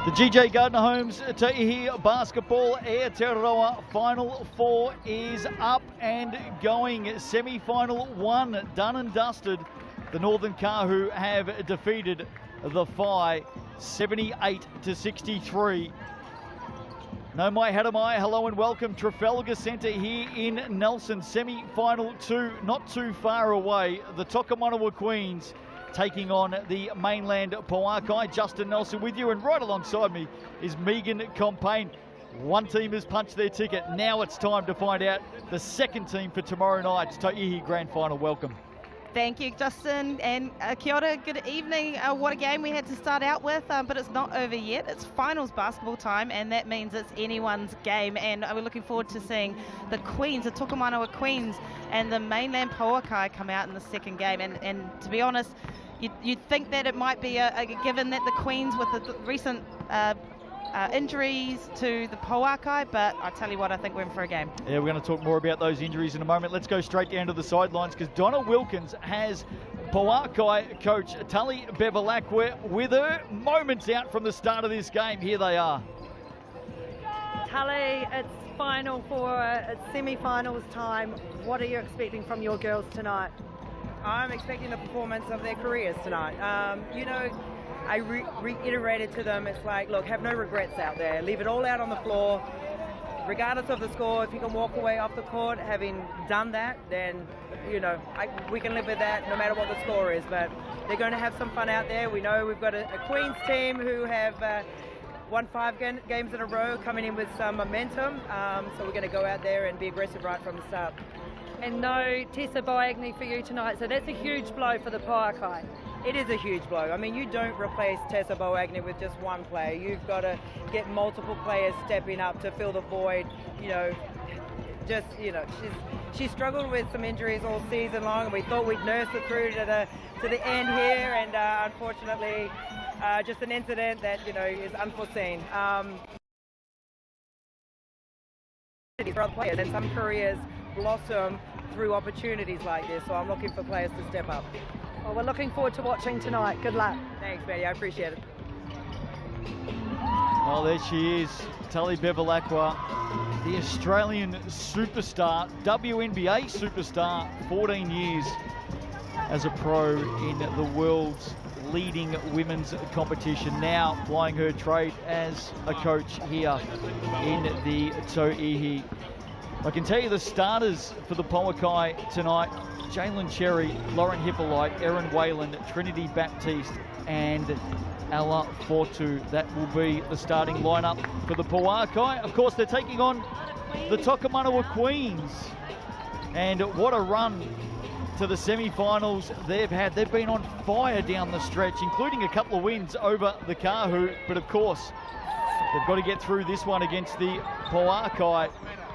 The GJ Gardner Homes Tauihi Basketball Aotearoa Final 4 is up and going. Semi-final 1 done and dusted. The Northern Kahu have defeated the Phi 78-63. No mai haramai, hello and welcome. Trafalgar Centre here in Nelson. Semi-final 2 not too far away. The Tokomanawa Queens taking on the Mainland Pouakai. Justin Nelson with you, and right alongside me is Megan Compain. One team has punched their ticket. Now it's time to find out the second team for tomorrow night's Tauihi Grand Final. Welcome. Thank you, Justin, and kia ora, good evening. What a game we had to start out with, but it's not over yet. It's finals basketball time, and that means it's anyone's game, and we're looking forward to seeing the Queens, the Tokomanawa Queens, and the Mainland Pouakai come out in the second game. And to be honest, you'd think that it might be a given that the Queens, with the recent injuries to the Pouakai, but I tell you what, I think we're in for a game. Yeah, we're going to talk more about those injuries in a moment. Let's go straight down to the sidelines, because Donna Wilkins has Pouakai coach Tully Bevilaqua with her. Moments out from the start of this game. Here they are. Tully, it's final four, it's semi-finals time. What are you expecting from your girls tonight? I'm expecting the performance of their careers tonight. You know, I reiterated to them, it's like, look, have no regrets out there. Leave it all out on the floor. Regardless of the score, if you can walk away off the court having done that, then, you know, we can live with that no matter what the score is. But they're going to have some fun out there. We know we've got a Queens team who have won 5 games in a row, coming in with some momentum. So we're going to go out there and be aggressive right from the start. And no Tessa Boagni for you tonight, so that's a huge blow for the Pouakai. It is a huge blow. I mean, you don't replace Tessa Boagni with just one player. You've got to get multiple players stepping up to fill the void. You know, just, you know, she's struggled with some injuries all season long, and we thought we'd nurse her through to the end here, and unfortunately, just an incident that, you know, is unforeseen. For other players, and some careers blossom through opportunities like this, so I'm looking for players to step up. Well, we're looking forward to watching tonight. Good luck. Thanks, Betty. I appreciate it. Oh, there she is, Tully Bevilaqua, the Australian superstar, WNBA superstar, 14 years as a pro in the world's leading women's competition, now plying her trade as a coach here in the Tauihi. I can tell you the starters for the Pouakai tonight: Jalen Cherry, Lauren Hippolyte, Erin Whalen, Trinity Baptiste, and Ella Fortu. That will be the starting lineup for the Pouakai. Of course, they're taking on the Tokomanawa Queens, and what a run to the semi-finals they've had. They've been on fire down the stretch, including a couple of wins over the Kahu, but of course they've got to get through this one against the Pouakai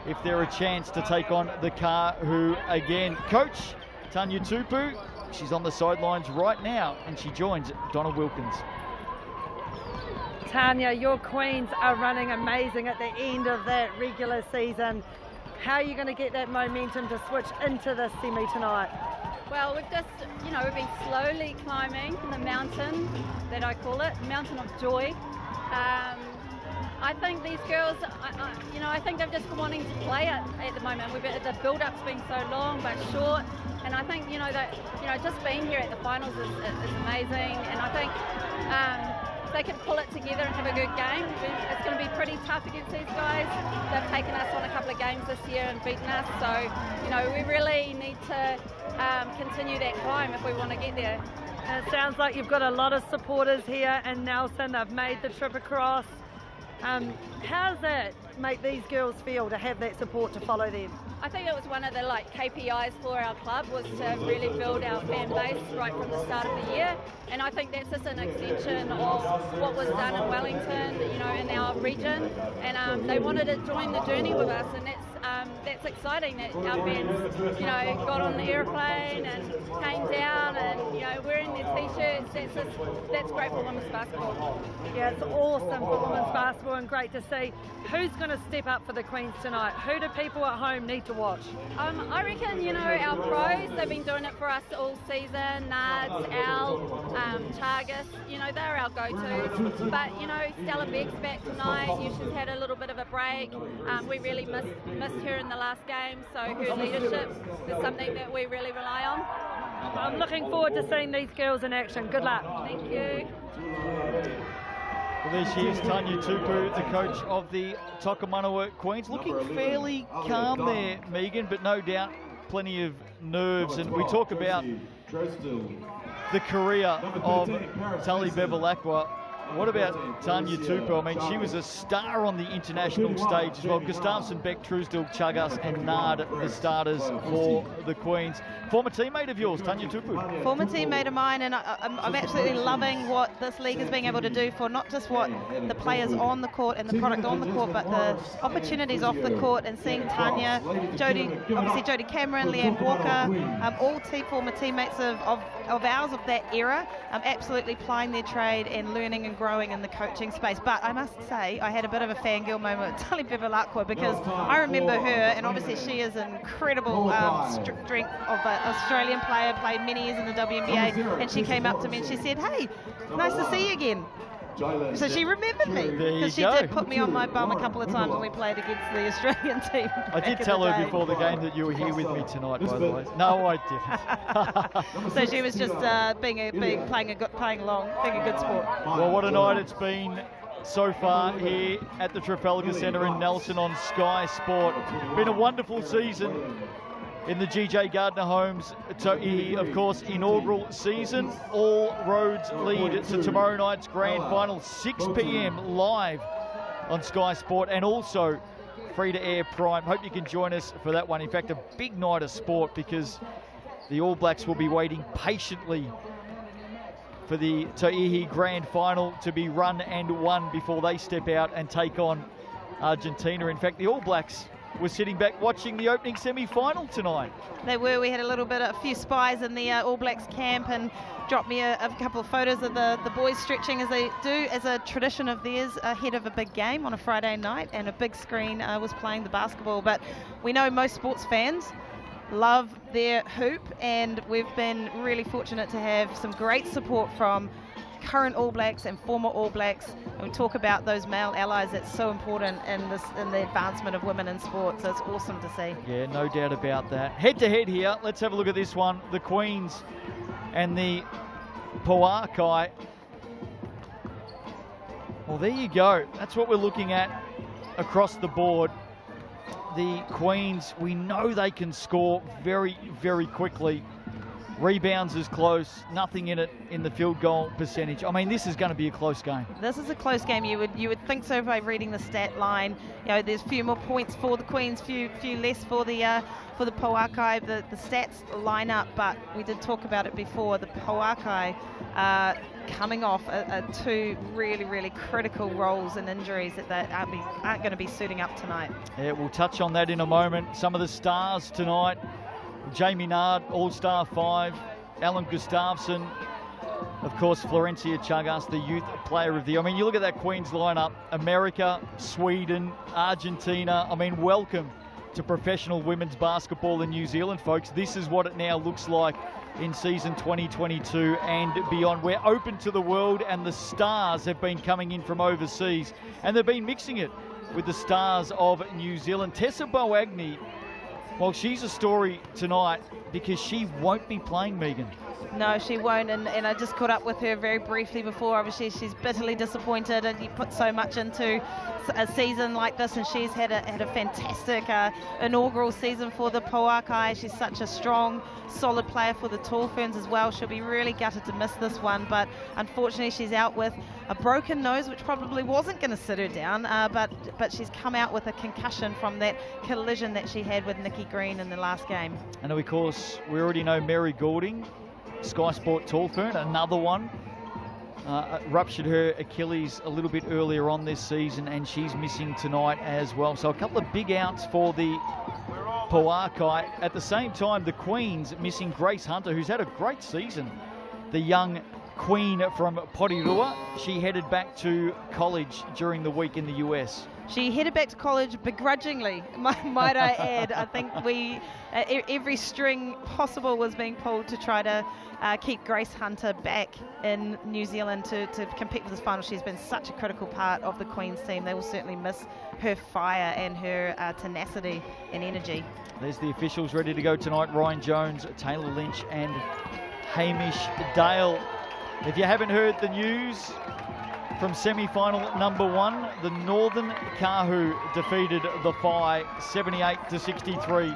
if they're a chance to take on the Kahu again. Coach Tanya Tupu, she's on the sidelines right now, and she joins Donna Wilkins. Tanya, your Queens are running amazing at the end of that regular season. How are you going to get that momentum to switch into the semi tonight? Well, we've just, you know, we've been slowly climbing the mountain, that I call it, mountain of joy. I think these girls, you know, I think they're just wanting to play it at the moment. The build-up's been so long but short, and I think, you know, that, you know, just being here at the finals is amazing, and I think if they can pull it together and have a good game, it's going to be pretty tough against these guys. They've taken us on a couple of games this year and beaten us, so, you know, we really need to continue that climb if we want to get there. And it sounds like you've got a lot of supporters here in Nelson. They've made the trip across. How does that make these girls feel to have that support to follow them? I think it was one of the KPIs for our club, was to really build our fan base right from the start of the year, and I think that's just an extension of what was done in Wellington, you know, in our region, and they wanted to join the journey with us, and that's exciting that our fans, you know, got on the airplane and came down and, you know, wearing their t-shirts. That's great for women's basketball. Yeah, it's awesome for women's basketball and great to see. Who's going to step up for the Queens tonight? Who do people at home need to watch? I reckon, you know, our pros, they've been doing it for us all season. Nards, Al, Targus, you know, they're our go-tos. But, you know, Stella Beck's back tonight. Yusha's had a little bit of a break. We really missed her in the last game, so her leadership is something that we really rely on. I'm looking forward to seeing these girls in action. Good luck. Thank you. Well, there she is, Tanya Tupu, the coach of the Tokomanawa Queens, looking fairly calm there, Megan, but no doubt plenty of nerves. And we talk about the career of Tully Bevilaqua. What about Tanya Tupu? I mean, she was a star on the international stage as well. Gustafsson, Beck, Truesdell, Chagas and Nard, the starters for the Queens. Former teammate of yours, Tanya Tupu. Former teammate of mine, and I'm absolutely loving what this league is being able to do for not just what the players on the court and the product on the court, but the opportunities off the court, and seeing Tanya, Jodie Cameron, Leanne Walker, all former teammates of ours of that era, absolutely plying their trade and learning and growing in the coaching space. But I must say, I had a bit of a fangirl moment with Tully Bevilaqua, because I remember her, and obviously she is an incredible strength of an Australian player, played many years in the WNBA, and she came up to me and she said, "Hey, nice to see you again." So she remembered me, because she did put me on my bum a couple of times when we played against the Australian team. I did tell her before the game that you were here with me tonight, by the way. No, I didn't. So she was just playing along, being a good sport. Well, what a night it's been so far here at the Trafalgar Centre in Nelson on Sky Sport. Been a wonderful season in the GJ Gardner Homes Tauihi, of course, inaugural season. All roads lead to tomorrow night's grand final, 6 p.m. live on Sky Sport, and also free to air Prime. Hope you can join us for that one. In fact, a big night of sport, because the All Blacks will be waiting patiently for the Tauihi grand final to be run and won before they step out and take on Argentina. In fact, the All Blacks were sitting back watching the opening semi-final tonight. They were. We had a few spies in the All Blacks camp, and dropped me a couple of photos of the boys stretching, as they do, as a tradition of theirs, ahead of a big game on a Friday night, and a big screen was playing the basketball. But we know most sports fans love their hoop, and we've been really fortunate to have some great support from current All Blacks and former All Blacks, and we talk about those male allies. That's so important in the advancement of women in sport, so it's awesome to see. Yeah, no doubt about that. Head to head here, let's have a look at this one. The Queens and the Pouakai. Well, there you go. That's what we're looking at across the board. The Queens, we know they can score very, very quickly. Rebounds is close, nothing in it in the field goal percentage. I mean, this is going to be a close game. This is a close game. You would think so by reading the stat line. You know, there's a few more points for the Queens, few less for the Pouakai. The stats line up, but we did talk about it before. The Pouakai coming off two really, really critical roles and injuries that aren't going to be suiting up tonight. Yeah, we'll touch on that in a moment. Some of the stars tonight: Jamie Nard, All-Star 5, Alan Gustafsson, of course, Florencia Chagas, the Youth Player of the Year. I mean, you look at that Queens lineup: America, Sweden, Argentina. I mean, welcome to professional women's basketball in New Zealand, folks. This is what it now looks like in season 2022 and beyond. We're open to the world, and the stars have been coming in from overseas, and they've been mixing it with the stars of New Zealand. Tessa Boagni, well, she's a story tonight because she won't be playing, Megan. No, she won't, and I just caught up with her very briefly before. Obviously, she's bitterly disappointed, and you put so much into a season like this, and she's had a fantastic inaugural season for the Pouakai. She's such a strong, solid player for the Tall Ferns as well. She'll be really gutted to miss this one, but unfortunately she's out with a broken nose, which probably wasn't going to sit her down, but she's come out with a concussion from that collision that she had with Nikki Green in the last game. And of course, we already know Mary Goulding, Sky Sport Tall Fern, another one ruptured her Achilles a little bit earlier on this season, and she's missing tonight as well. So a couple of big outs for the Pouakai. At the same time, the Queens missing Grace Hunter, who's had a great season. The young queen from Porirua. She headed back to college during the week in the US. She headed back to college begrudgingly, might I add. I think every string possible was being pulled to try to keep Grace Hunter back in New Zealand to compete for this final. She's been such a critical part of the Queens team. They will certainly miss her fire and her tenacity and energy. There's the officials ready to go tonight. Ryan Jones, Taylor Lynch and Hamish Dale. If you haven't heard the news from semi-final number 1, the Northern Kahu defeated the Phi 78-63.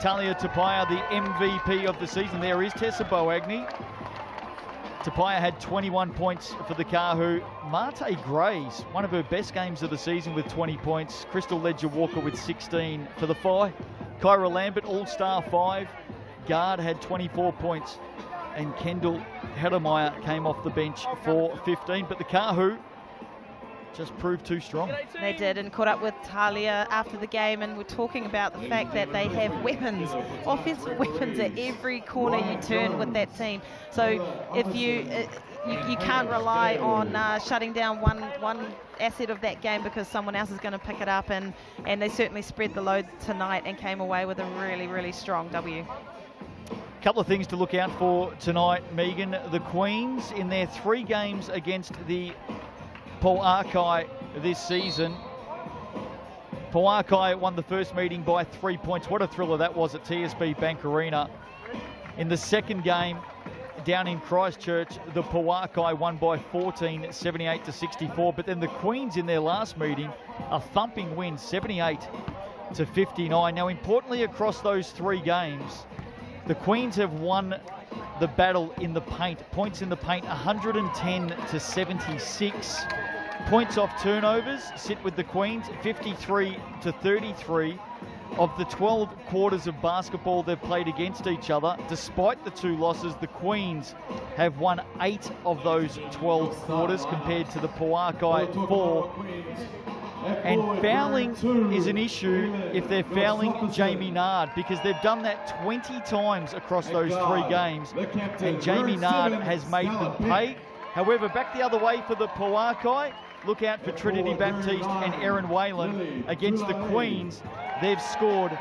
Talia Tapaya, the MVP of the season. There is Tessa Boagni. Tapaya had 21 points for the Kahu. Marte Grays, one of her best games of the season with 20 points. Crystal Ledger-Walker with 16 for the Phi. Kyra Lambert, All-Star 5. Guard had 24 points. And Kendall Hedemeyer came off the bench for 15. But the Kahu just proved too strong. They did, and caught up with Talia after the game, and we're talking about the fact that they have weapons, offensive weapons at every corner you turn with that team. So if you can't rely on shutting down one asset of that game, because someone else is going to pick it up, and they certainly spread the load tonight and came away with a really, really strong W. Couple of things to look out for tonight, Megan. The Queens, in their 3 games against the Pouakai this season, Pouakai won the first meeting by 3 points. What a thriller that was at TSB Bank Arena. In the second game down in Christchurch, the Pouakai won by 14, 78-64. But then the Queens in their last meeting, a thumping win, 78-59. Now, importantly, across those 3 games, the Queens have won the battle in the paint. Points in the paint, 110-76. Points off turnovers sit with the Queens, 53-33. Of the 12 quarters of basketball they've played against each other, despite the 2 losses, the Queens have won 8 of those 12 quarters compared to the Pouakai 4. And fouling is an issue if they're fouling Jamie Nard, because they've done that 20 times across those 3 games, and Jamie Nard has made them pay. However, back the other way for the Pouakai, look out for Trinity Baptiste and Erin Whalen. Against the Queens, they've scored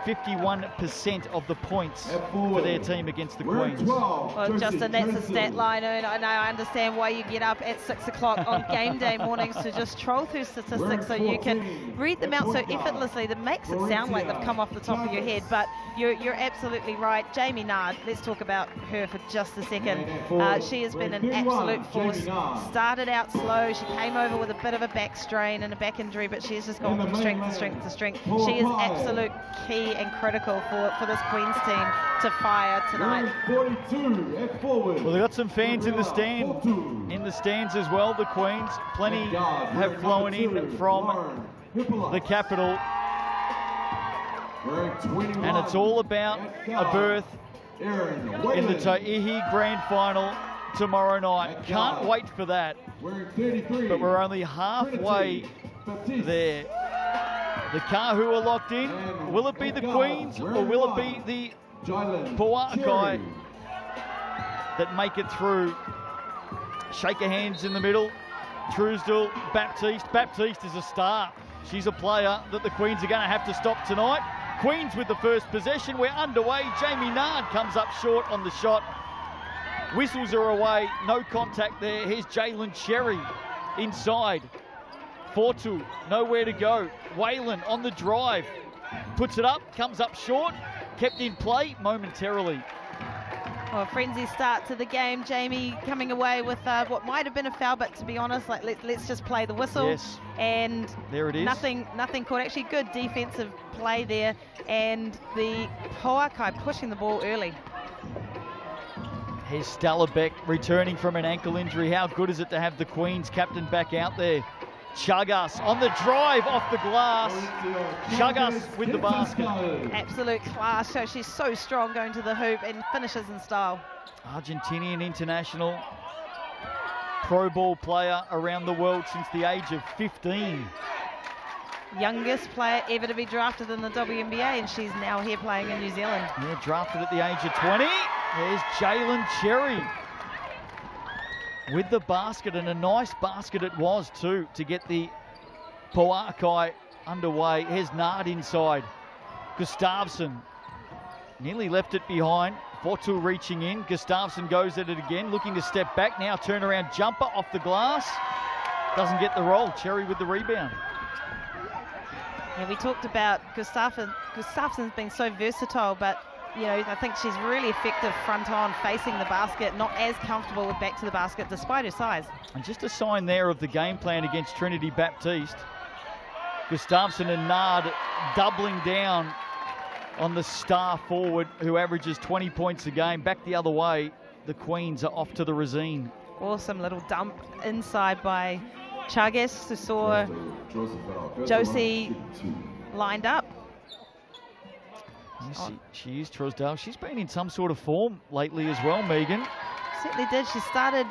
51% of the points for their team against the Queens. Well, Justin, that's a stat line, and I understand why you get up at 6 o'clock on game day mornings to just troll through statistics so you can read them out so effortlessly. That makes it sound like they've come off the top of your head, but you're absolutely right. Jamie Nard, let's talk about her for just a second. She has been an absolute force. Started out slow. She came over with a bit of a back strain and a back injury, but she's just gone from strength to strength to strength. She is absolute key and critical for this Queens team to fire tonight. Well, they've got some fans in the stands as well, the Queens. Plenty have flown in from the capital. And it's all about a berth in the Tauihi Grand Final tomorrow night. Can't wait for that. But we're only halfway there. The Kahu are locked in. Will it be the Queens or will it be the Pouakai that make it through? Shake of hands in the middle. Truesdell, Baptiste. Baptiste is a star. She's a player that the Queens are going to have to stop tonight. Queens with the first possession. We're underway. Jamie Nard comes up short on the shot. Whistles are away. No contact there. Here's Jalen Cherry inside. Fortu, nowhere to go. Whalen on the drive. Puts it up, comes up short. Kept in play momentarily. Well, frenzy start to the game. Jamie coming away with what might have been a foul, but to be honest, like let's just play the whistle. Yes. And there it is. Nothing caught. Actually, good defensive play there, and the Pouakai pushing the ball early. Here's Stella Beck returning from an ankle injury. How good is it to have the Queens captain back out there? Chagas on the drive off the glass. Chagas with the basket. Absolute class. So she's so strong going to the hoop and finishes in style. Argentinian international pro ball player around the world since the age of 15. Youngest player ever to be drafted in the WNBA, and she's now here playing in New Zealand. Yeah, drafted at the age of 20. There's Jalen Cherry with the basket, and a nice basket it was too to get the Pouakai underway. Here's Nard inside. Gustafsson nearly left it behind. Fortul reaching in. Gustafsson goes at it again, looking to step back now. Turnaround jumper off the glass. Doesn't get the roll. Cherry with the rebound. Yeah, we talked about Gustafsson's been so versatile, but you know, I think she's really effective front on, facing the basket, not as comfortable with back to the basket despite her size. And just a sign there of the game plan against Trinity Baptiste. Gustafsson and Nard doubling down on the star forward who averages 20 points a game. Back the other way, the Queens are off to the Resine. Awesome little dump inside by Chagas, who saw Josie lined up. Yes, she is Trosdale. She's been in some sort of form lately as well, Megan. Certainly did. She started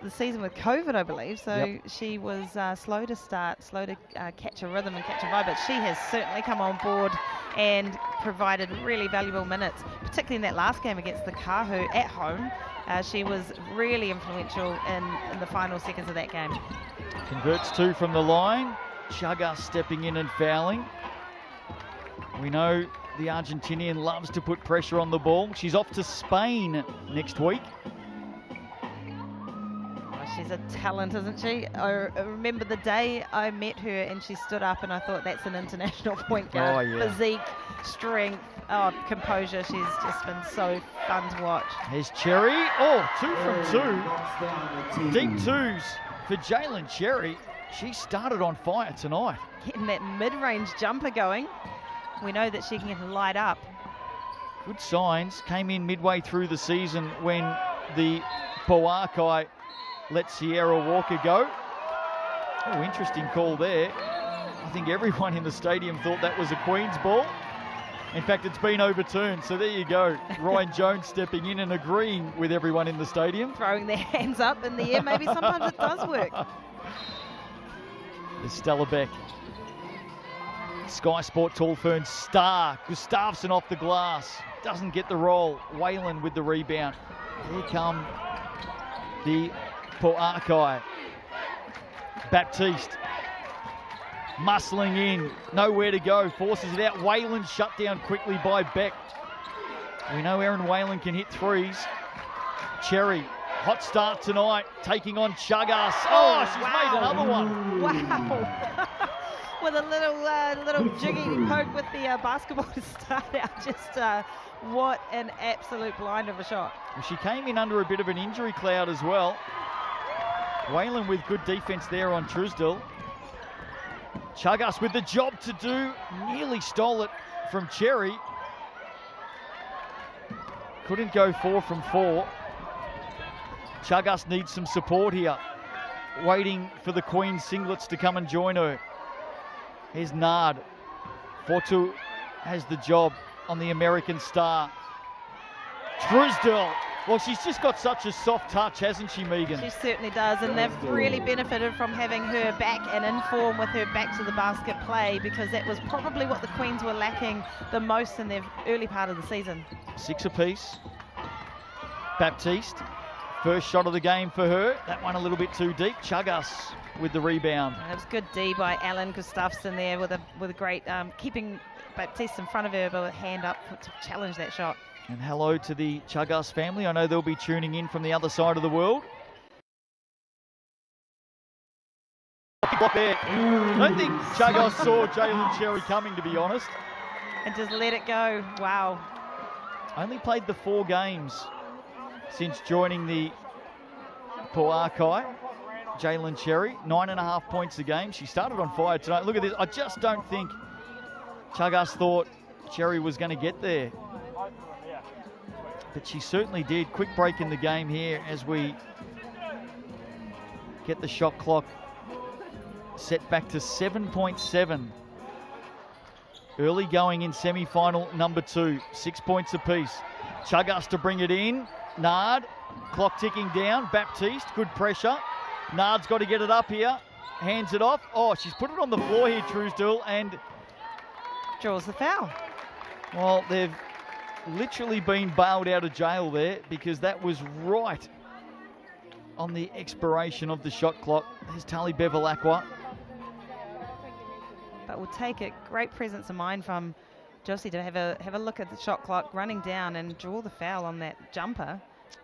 the season with COVID, I believe, so Yep. she was slow to start, slow to catch a rhythm and catch a vibe, but she has certainly come on board and provided really valuable minutes, particularly in that last game against the Kahu at home. She was really influential in the final seconds of that game. Converts 2 from the line. Chagas stepping in and fouling. We know the Argentinian loves to put pressure on the ball. She's off to Spain next week. She's a talent, isn't she? I remember the day I met her and she stood up and I thought, that's an international point guard. Oh, yeah. Physique, strength, composure. She's just been so fun to watch. Here's Cherry. Oh, 2 from 2. Deep twos for Jalen Cherry. She started on fire tonight. Getting that mid-range jumper going. We know that she can light up. Good signs. Came in midway through the season when the Pouakai let Sierra Walker go. Oh, interesting call there. I think everyone in the stadium thought that was a Queen's ball. In fact, it's been overturned, so there you go. Ryan Jones stepping in and agreeing with everyone in the stadium. Throwing their hands up in the air. Maybe sometimes it does work. There's Stella Beck. Sky Sport Tall Fern star. Gustafsson off the glass. Doesn't get the roll. Whalen with the rebound. Here come the Pouakai. Baptiste. Muscling in. Nowhere to go. Forces it out. Whalen shut down quickly by Beck. We know Erin Whalen can hit threes. Cherry. Hot start tonight. Taking on Chagas. Oh, she's made another one. Wow. With a little jiggy poke with the basketball to start out. Just what an absolute blind of a shot. She came in under a bit of an injury cloud as well. Whalen with good defense there on Trusdell. Chagas with the job to do. Nearly stole it from Cherry. Couldn't go 4 from 4. Chagas needs some support here. Waiting for the Queen's singlets to come and join her. Here's Nard. Fortul has the job on the American star. Trusdell. Well, she's just got such a soft touch, hasn't she, Megan? She certainly does, and they've really benefited from having her back and in form with her back to the basket play, because that was probably what the Queens were lacking the most in their early part of the season. 6 apiece. Baptiste. First shot of the game for her. That one a little bit too deep. Chagas with the rebound. And it was good D by Alan Gustafsson there with a great keeping Baptiste in front of her, but a hand up to challenge that shot. And hello to the Chagas family. I know they'll be tuning in from the other side of the world. I don't think Chagas saw Jalen Cherry coming, to be honest. And just let it go. Wow. Only played the 4 games since joining the Pouakai. Jalen Cherry, 9.5 points a game. She started on fire tonight. Look at this. I just don't think Chagas thought Cherry was going to get there. But she certainly did. Quick break in the game here as we get the shot clock set back to 7.7. Early going in semi-final number 2. 6 points apiece. Chagas to bring it in. Nard, clock ticking down. Baptiste, good pressure. Nard's got to get it up here. Hands it off. Oh, she's put it on the floor here, Truesdale, and draws the foul. well, they've literally been bailed out of jail there because that was right on the expiration of the shot clock. There's Tully Bevilaqua. But we'll take it. Great presence of mind from Josie to have a look at the shot clock, running down and draw the foul on that jumper.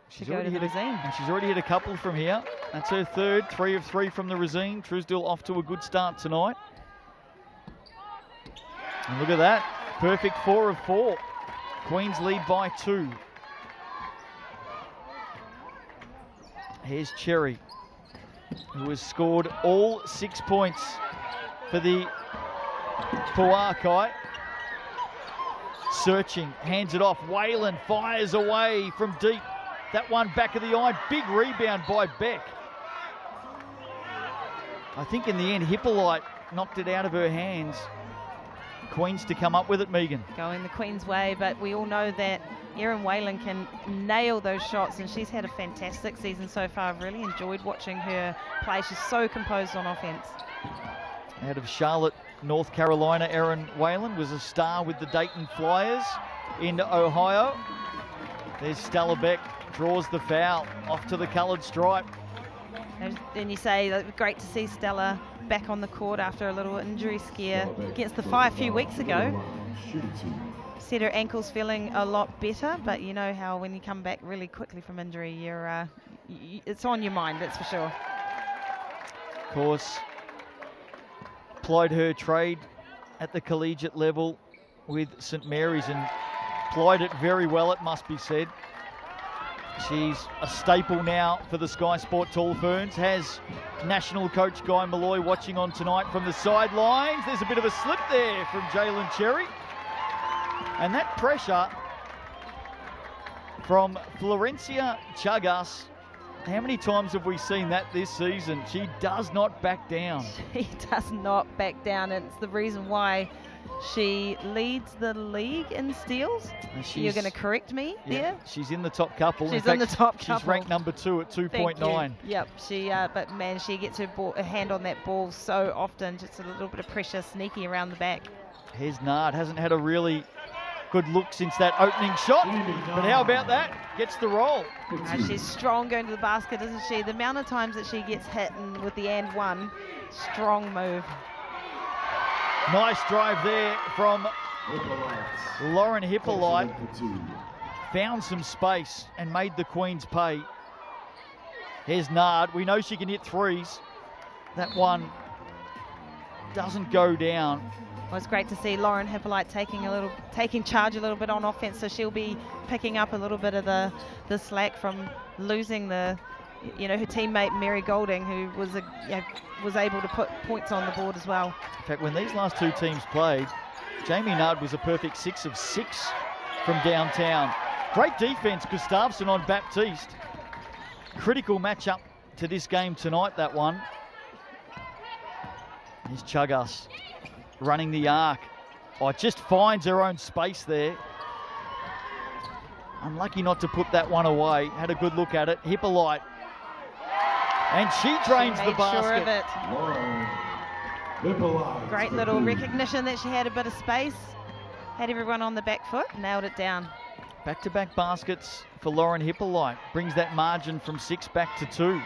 She's to go to the Rosine. And she's already hit a couple from here. That's her third, 3 of 3 from the Rosine. Truesdale off to a good start tonight. And look at that, perfect 4 of 4. Queens lead by 2. Here's Cherry, who has scored all 6 points for the Pouakai. Searching, hands it off. Whalen fires away from deep. That one back of the iron. Big rebound by Beck. I think in the end, Hippolyte knocked it out of her hands. Queens to come up with it, Megan. Going the Queen's way, but we all know that Erin Whalen can nail those shots, and she's had a fantastic season so far. I've really enjoyed watching her play. She's so composed on offense. Out of Charlotte, North Carolina, Erin Whalen was a star with the Dayton Flyers in Ohio. There's Stella Beck, draws the foul, off to the coloured stripe. And you say that great to see Stella back on the court after a little injury scare against the Fire a few weeks ago. Said her ankle's feeling a lot better, but you know how when you come back really quickly from injury, it's on your mind, that's for sure. Of course, plied her trade at the collegiate level with St Mary's and plied it very well, it must be said. She's a staple now for the Sky Sport Tall Ferns. Has national coach Guy Malloy watching on tonight from the sidelines. There's a bit of a slip there from Jalen Cherry. And that pressure from Florencia Chagas. How many times have we seen that this season? She does not back down. She does not back down. It's the reason why she leads the league in steals. You're going to correct me there? She's in the top couple. She's in the top couple. She's ranked number 2 at 2.9. Yep, but man, she gets her hand on that ball so often. Just a little bit of pressure sneaking around the back. Here's Nard, hasn't had a really good look since that opening shot. But how about that? Gets the roll. She's strong going to the basket, isn't she? The amount of times that she gets hit and with the and one, strong move. Nice drive there from Lauren Hippolyte. Found some space and made the Queens pay. Here's Nard. We know she can hit threes. That one doesn't go down. Well, it's great to see Lauren Hippolyte taking charge a little bit on offense, so she'll be picking up a little bit of the slack from losing her teammate Mary Golding, who was able to put points on the board as well. In fact, when these last two teams played, Jamie Nard was a perfect 6 of 6 from downtown. Great defense, Gustafsson on Baptiste. Critical matchup to this game tonight, that one. Here's Chagas running the arc. Oh, just finds her own space there. Unlucky not to put that one away. Had a good look at it. Hippolyte. And she drains the basket. Sure of it. Great little recognition that she had a bit of space. Had everyone on the back foot. Nailed it down. Back-to-back baskets for Lauren Hippolyte. Brings that margin from 6 back to 2. Of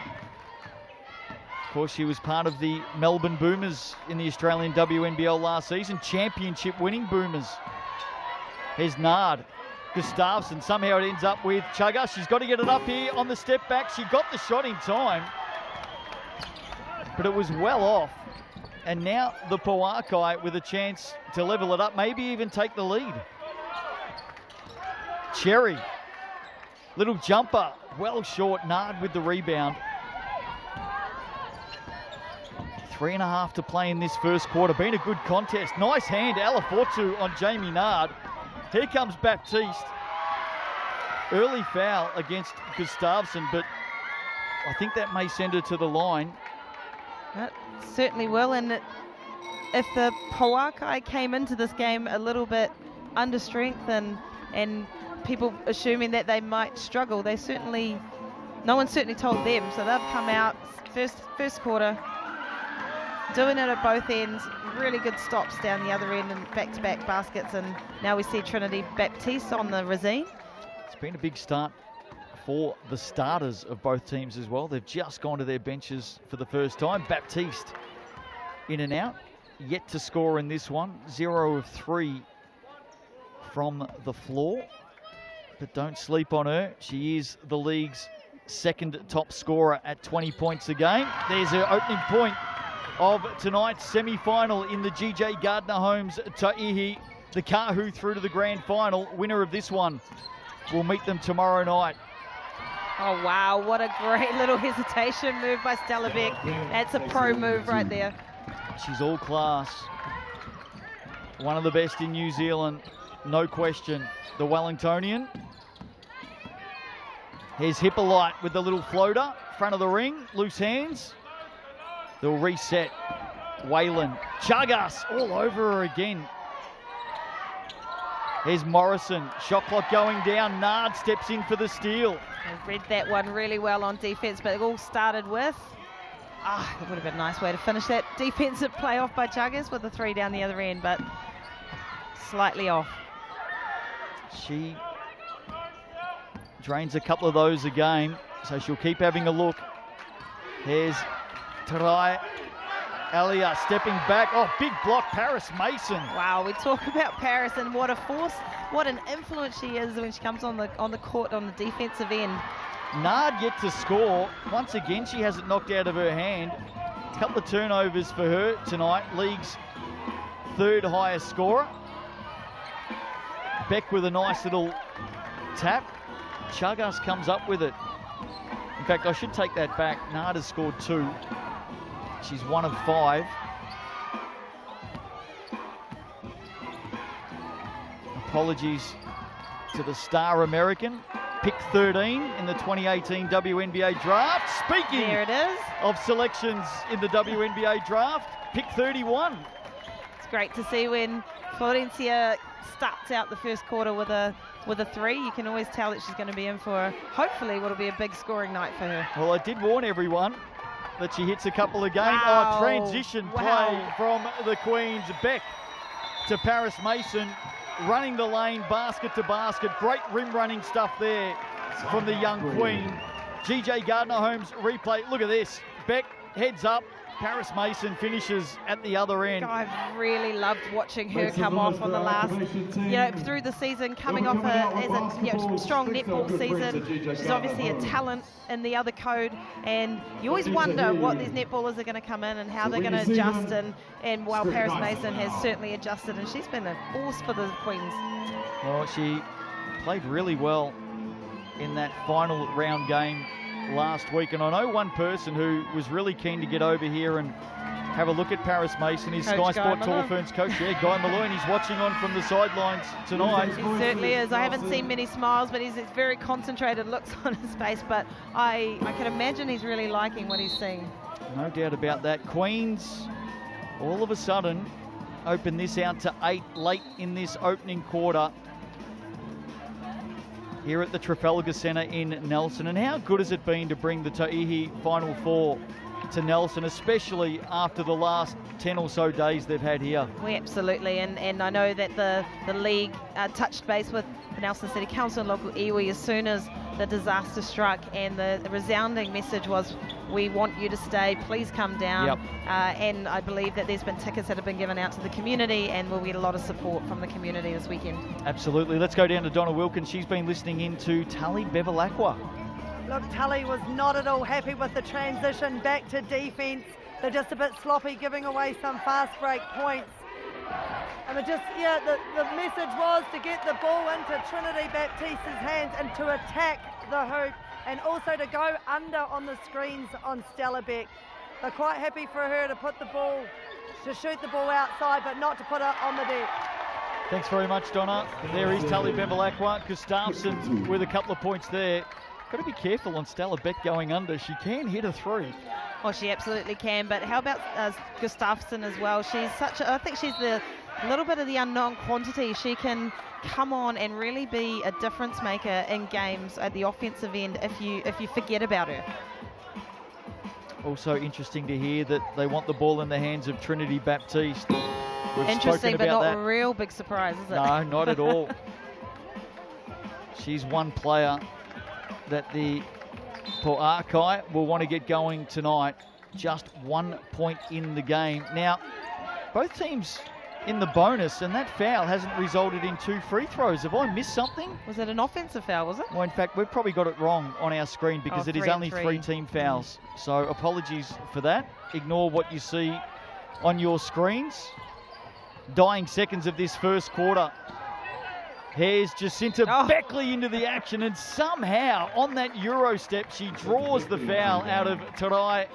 course, she was part of the Melbourne Boomers in the Australian WNBL last season. Championship winning Boomers. Here's Nard. Gustafsson, somehow it ends up with Chagas. She's got to get it up here on the step back. She got the shot in time, but it was well off. And now the Pouakai with a chance to level it up, maybe even take the lead. Cherry, little jumper, well short. Nard with the rebound. 3.5 to play in this first quarter. Been a good contest. Nice hand, Alafortu on Jamie Nard. Here comes Baptiste. Early foul against Gustafsson, but I think that may send her to the line. It certainly will, and if the Pouakai came into this game a little bit under strength and people assuming that they might struggle, they certainly no one certainly told them, so they've come out first quarter, doing it at both ends. Really good stops down the other end and back-to-back baskets, and now we see Trinity Baptiste on the Racine. It's been a big start for the starters of both teams as well. They've just gone to their benches for the first time. Baptiste in and out, yet to score in this one. 0 of 3 from the floor, but don't sleep on her. She is the league's second top scorer at 20 points a game. There's her opening point of tonight's semi-final in the GJ Gardner Homes Tauihi. The Kahu through to the grand final. Winner of this one will meet them tomorrow night. Oh wow, what a great little hesitation move by Stella Beck. That's a pro move right there. She's all class. One of the best in New Zealand, no question. The Wellingtonian. Here's Hippolyte with the little floater, front of the ring, loose hands. They'll reset. Whalen, Chagas all over her again. Here's Morrison, shot clock going down. Nard steps in for the steal. I read that one really well on defense, but it all started with, it would have been a nice way to finish that defensive play off by Chagas with a 3 down the other end, but slightly off. She drains a couple of those a game, so she'll keep having a look. Here's Tarai Alia stepping back. Oh, big block, Paris Mason. Wow, we talk about Paris and what a force, what an influence she is when she comes on the court on the defensive end. Nard yet to score. Once again, she has it knocked out of her hand. A couple of turnovers for her tonight. League's third highest scorer. Beck with a nice little tap. Chagas comes up with it. In fact, I should take that back. Nard has scored 2. She's 1 of 5. Apologies to the star American. Pick 13 in the 2018 WNBA draft. Speaking there it is. Of selections in the WNBA draft, pick 31. It's great to see when Florencia starts out the first quarter with a 3. You can always tell that she's going to be in for, hopefully, what'll be a big scoring night for her. Well, I did warn everyone that she hits a couple of games. Wow. Oh, transition play from the Queens. Beck to Paris Mason, running the lane, basket to basket. Great rim running stuff there from the young Queen. GJ Gardner Homes replay. Look at this. Beck heads up. Paris Mason finishes at the other end. I've really loved watching her come off on the last, through the season, coming off as a strong netball season. She's obviously a talent in the other code, and you always wonder what these netballers are going to come in and how they're going to adjust. And while Paris Mason has certainly adjusted, and she's been a force for the Queens. Well, she played really well in that final round game last week, and I know one person who was really keen to get over here and have a look at Paris Mason, his Sky Sport Tall Ferns coach, Guy Malloy, and he's watching on from the sidelines tonight. He certainly is. I haven't seen many smiles, but he's very concentrated looks on his face, but I can imagine he's really liking what he's seeing. No doubt about that. Queens, all of a sudden, open this out to 8 late in this opening quarter here at the Trafalgar Centre in Nelson. And how good has it been to bring the Tauihi Final Four to Nelson, especially after the last 10 or so days they've had here? We absolutely, and I know that the league touched base with the Nelson City Council and local iwi as soon as the disaster struck, and the resounding message was, we want you to stay, please come down. Yep. And I believe that there's been tickets that have been given out to the community, and we'll get a lot of support from the community this weekend. Absolutely. Let's go down to Donna Wilkins. She's been listening in to Tully Bevilaqua. Look, Tully was not at all happy with the transition back to defence. They're just a bit sloppy, giving away some fast break points. And it just, the message was to get the ball into Trinity Baptiste's hands and to attack the hoop, and also to go under on the screens on Stella Beck. They're quite happy for her to shoot the ball outside, but not to put it on the deck. Thanks very much, Donna. There is Tully Bevilaqua. Gustafsson with a couple of points there. Got to be careful on Stella Beck going under. She can hit a 3. Well, she absolutely can, but how about Gustafsson as well? She's I think she's the a little bit of the unknown quantity. She can come on and really be a difference maker in games at the offensive end if you forget about her. Also interesting to hear that they want the ball in the hands of Trinity Baptiste. We've Interesting, but not that. a real big surprise, is it? No, not at all. She's one player that the Pouakai will want to get going tonight. Just 1 point in the game. Now, both teams in the bonus, and that foul hasn't resulted in 2 free throws. Have I missed something? Was it an offensive foul, was it? Well, in fact, we've probably got it wrong on our screen because it is only 3 team fouls. So apologies for that. Ignore what you see on your screens. Dying seconds of this first quarter. Here's Jacinta Beckley into the action, and somehow on that Euro step, she draws the foul out of Tarai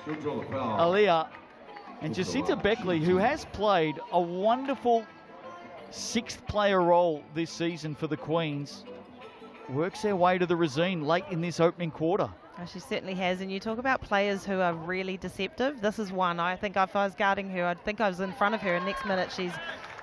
Alia. And Jacinta Beckley, who has played a wonderful 6th player role this season for the Queens, works their way to the Rosine late in this opening quarter. Oh, she certainly has, and you talk about players who are really deceptive. This is one. I think if I was guarding her, I'd think I was in front of her, and next minute she's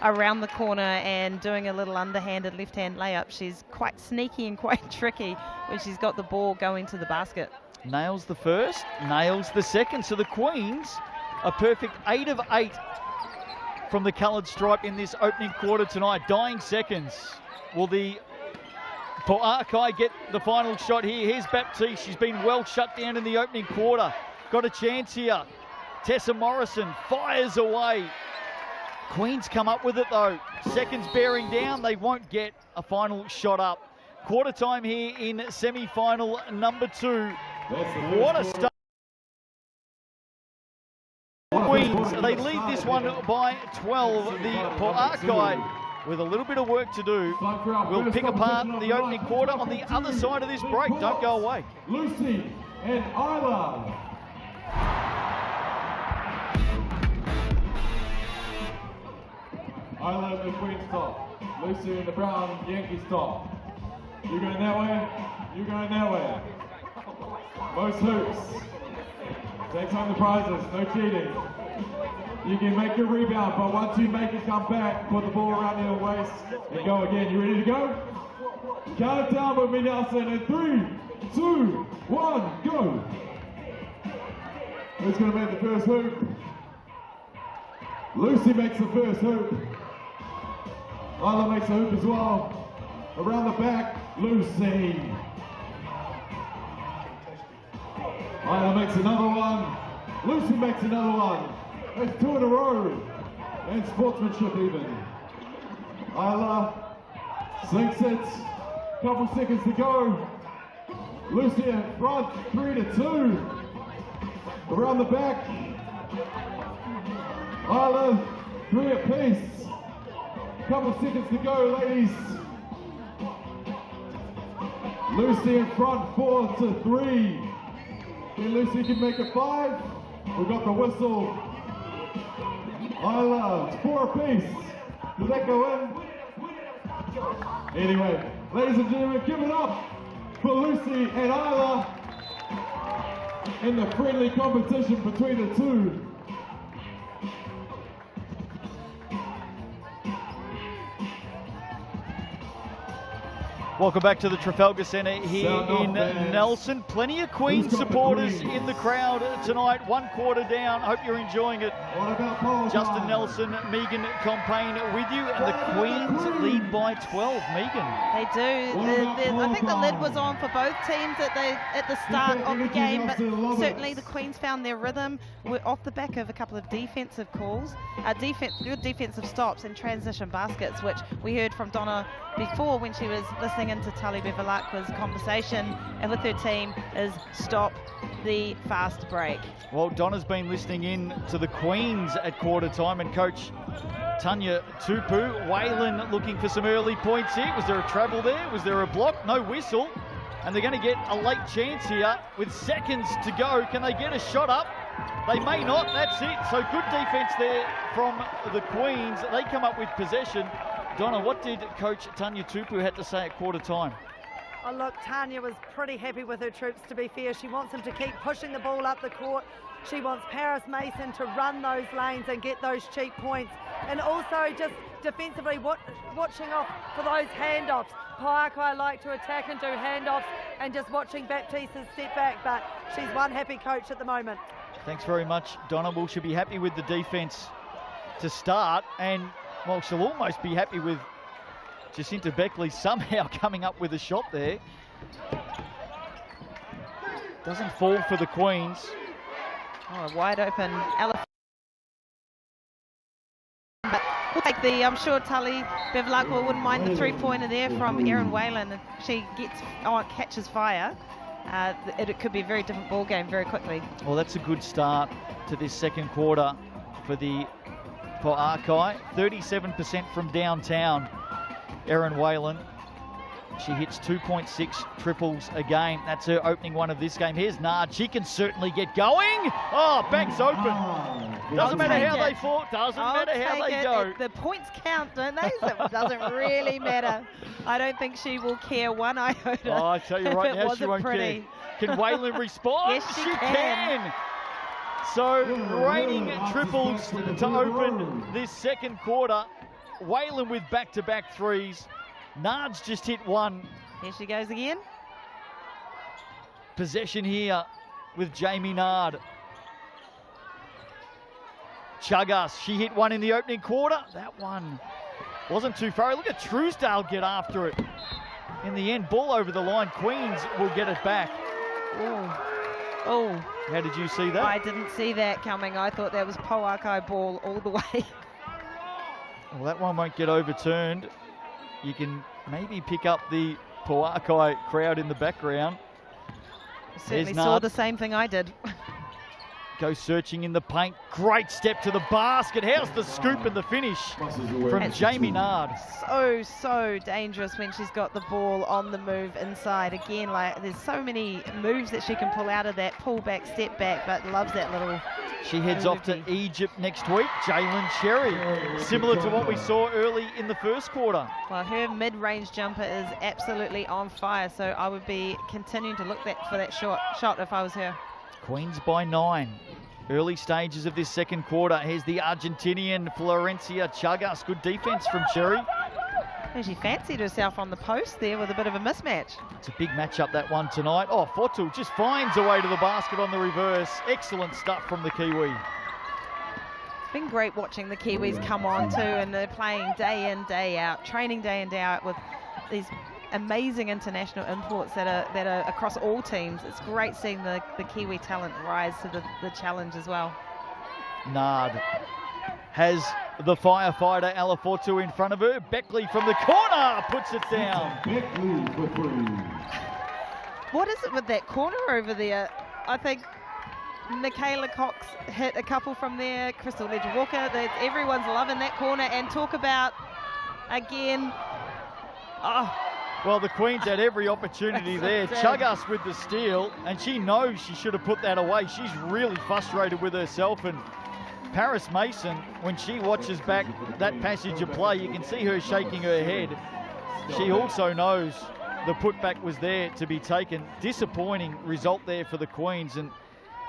around the corner and doing a little underhanded left-hand layup. She's quite sneaky and quite tricky when she's got the ball going to the basket. Nails the first, nails the second. So the Queens, a perfect 8 of 8 from the coloured stripe in this opening quarter tonight. Dying seconds. Will the Pouakai get the final shot here? Here's Baptiste. She's been well shut down in the opening quarter. Got a chance here. Tessa Morrison fires away. Queens come up with it though. Seconds bearing down. They won't get a final shot up. Quarter time here in semi-final number 2. What a start. Queens, they lead this one by 12. The Pouakai, with a little bit of work to do, will pick apart the opening quarter on the other side of this break. Don't go away. Lucy and Isla. Isla in the Queen's top. Lucy in the brown Yankees top. You going that way? You going that way? Most hoops. Takes home the prizes. No cheating. You can make your rebound, but once you make it come back, put the ball around your waist and go again. You ready to go? Count it down with me, Nelson. In 3, 2, 1, go. Who's going to make the first hoop? Lucy makes the first hoop. Isla makes a hoop as well. Around the back, Lucy. Isla makes another one. Lucy makes another one. That's 2 in a row. And sportsmanship even. Isla sinks it. Couple seconds to go. Lucy in front, 3-2. Around the back. Isla, 3 apiece. Couple seconds to go, ladies. Lucy in front, 4-3. Then Lucy can make it 5. We've got the whistle. Isla, it's 4 apiece. Does that go in? Anyway, ladies and gentlemen, give it up for Lucy and Isla in the friendly competition between the two. Welcome back to the Trafalgar Centre here in Nelson. Plenty of Queen's supporters in the crowd tonight. 1 quarter down. Hope you're enjoying it. Justin Nelson, Megan Compain with you, and the Queens lead by 12. Megan. They do. I think the lid was on for both teams at the start of the game, but certainly the Queens found their rhythm. We're off the back of a couple of defensive calls, good defensive stops and transition baskets, which we heard from Donna before when she was listening into Tully Bevilaqua's conversation with her team, is stop the fast break. Well, Donna's been listening in to the Queens at quarter time, and Coach Tanya Tupu, Whalen looking for some early points here. Was there a travel there? Was there a block? No whistle. And they're going to get a late chance here with seconds to go. Can they get a shot up? They may not. That's it. So good defense there from the Queens. They come up with possession. Donna, what did Coach Tanya Tupu have to say at quarter time? Oh, look, Tanya was pretty happy with her troops, to be fair. She wants them to keep pushing the ball up the court. She wants Paris Mason to run those lanes and get those cheap points. and also just defensively watching off for those handoffs. Pouakai like to attack and do handoffs, and just watching Baptiste's step back, but she's one happy coach at the moment. Thanks very much, Donna. Well, she'll be happy with the defence to start, and well, she'll almost be happy with Jacinta Beckley somehow coming up with a shot there. Doesn't fall for the Queens. Oh, wide open elephant. But we'll take the, I'm sure Tully Bevilaqua wouldn't mind the three-pointer there from Erin Whalen. If she gets, catches fire, it could be a very different ball game very quickly. Well, that's a good start to this second quarter for the Pouakai. 37% from downtown, Erin Whalen. She hits 2.6 triples a game. That's her opening one of this game. Here's Nard. She can certainly get going. Oh, bank's open. Doesn't matter how they fall. Doesn't matter how they go. The points count, don't they? So it doesn't really matter. I don't think she will care one iota. Oh, I tell you right now, she won't care. Can Whalen respond? Yes, she can. So, raining triples to open this second quarter. Whalen with back-to-back threes. Nard's just hit one. Here she goes again. Possession here with Jamie Nard. Chagas, she hit one in the opening quarter. That one wasn't too far. Look at Truesdale get after it. In the end, ball over the line. Queens will get it back. Oh. How did you see that? I didn't see that coming. I thought that was Pouakai ball all the way. Well, that one won't get overturned. You can maybe pick up the Pouakai crowd in the background. Certainly saw the same thing I did. Go searching in the paint. Great step to the basket. How's the scoop and the finish from Jamie Nard? So dangerous when she's got the ball on the move inside. Again, like there's so many moves that she can pull out of that pull back, step back, but loves that little. She heads off to Egypt next week. Jalen Cherry, similar to what we saw early in the first quarter. Well, her mid-range jumper is absolutely on fire, so I would be continuing to look for that shot if I was her. Queens by 9. Early stages of this second quarter. Here's the Argentinian Florencia Chagas. Good defense from Cherry. And she fancied herself on the post there with a bit of a mismatch. It's a big matchup, that one tonight. Oh, Fotu just finds a way to the basket on the reverse. Excellent stuff from the Kiwi. It's been great watching the Kiwis come on too, and they're playing day in, day out, training day in, day out with these amazing international imports that are across all teams. It's great seeing the Kiwi talent rise to the challenge as well. Nard has the firefighter Alafotu in front of her. Beckley from the corner puts it down. What is it with that corner over there? I think Michaela Cox hit a couple from there. Crystal Ledger-Walker. Everyone's loving that corner. And talk about, again, well, the Queens had every opportunity there. Chagas with the steal, and she knows she should have put that away. She's really frustrated with herself, and Paris Mason, when she watches back that passage of play, you can see her shaking her head. She also knows the putback was there to be taken. Disappointing result there for the Queens, and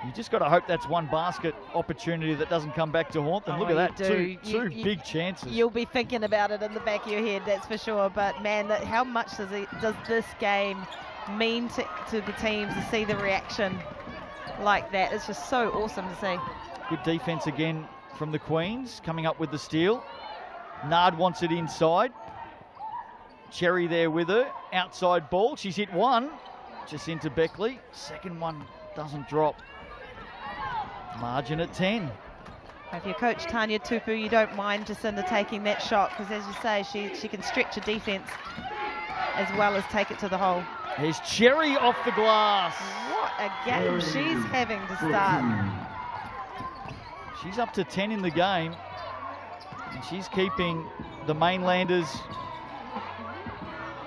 you just got to hope that's one basket opportunity that doesn't come back to haunt them. Look at that, two big chances. You'll be thinking about it in the back of your head, that's for sure. But man, how much does this game mean to the teams to see the reaction like that? It's just so awesome to see. Good defense again from the Queens, coming up with the steal. Nard wants it inside. Cherry there with her. Outside ball. She's hit one. Jacinta Beckley. Second one doesn't drop. Margin at 10. If you're Coach Tanya Tupu, you don't mind Jacinta taking that shot, because as you say, she can stretch a defense as well as take it to the hole. There's Cherry off the glass. What a game she's having to start. She's up to 10 in the game, and she's keeping the Mainlanders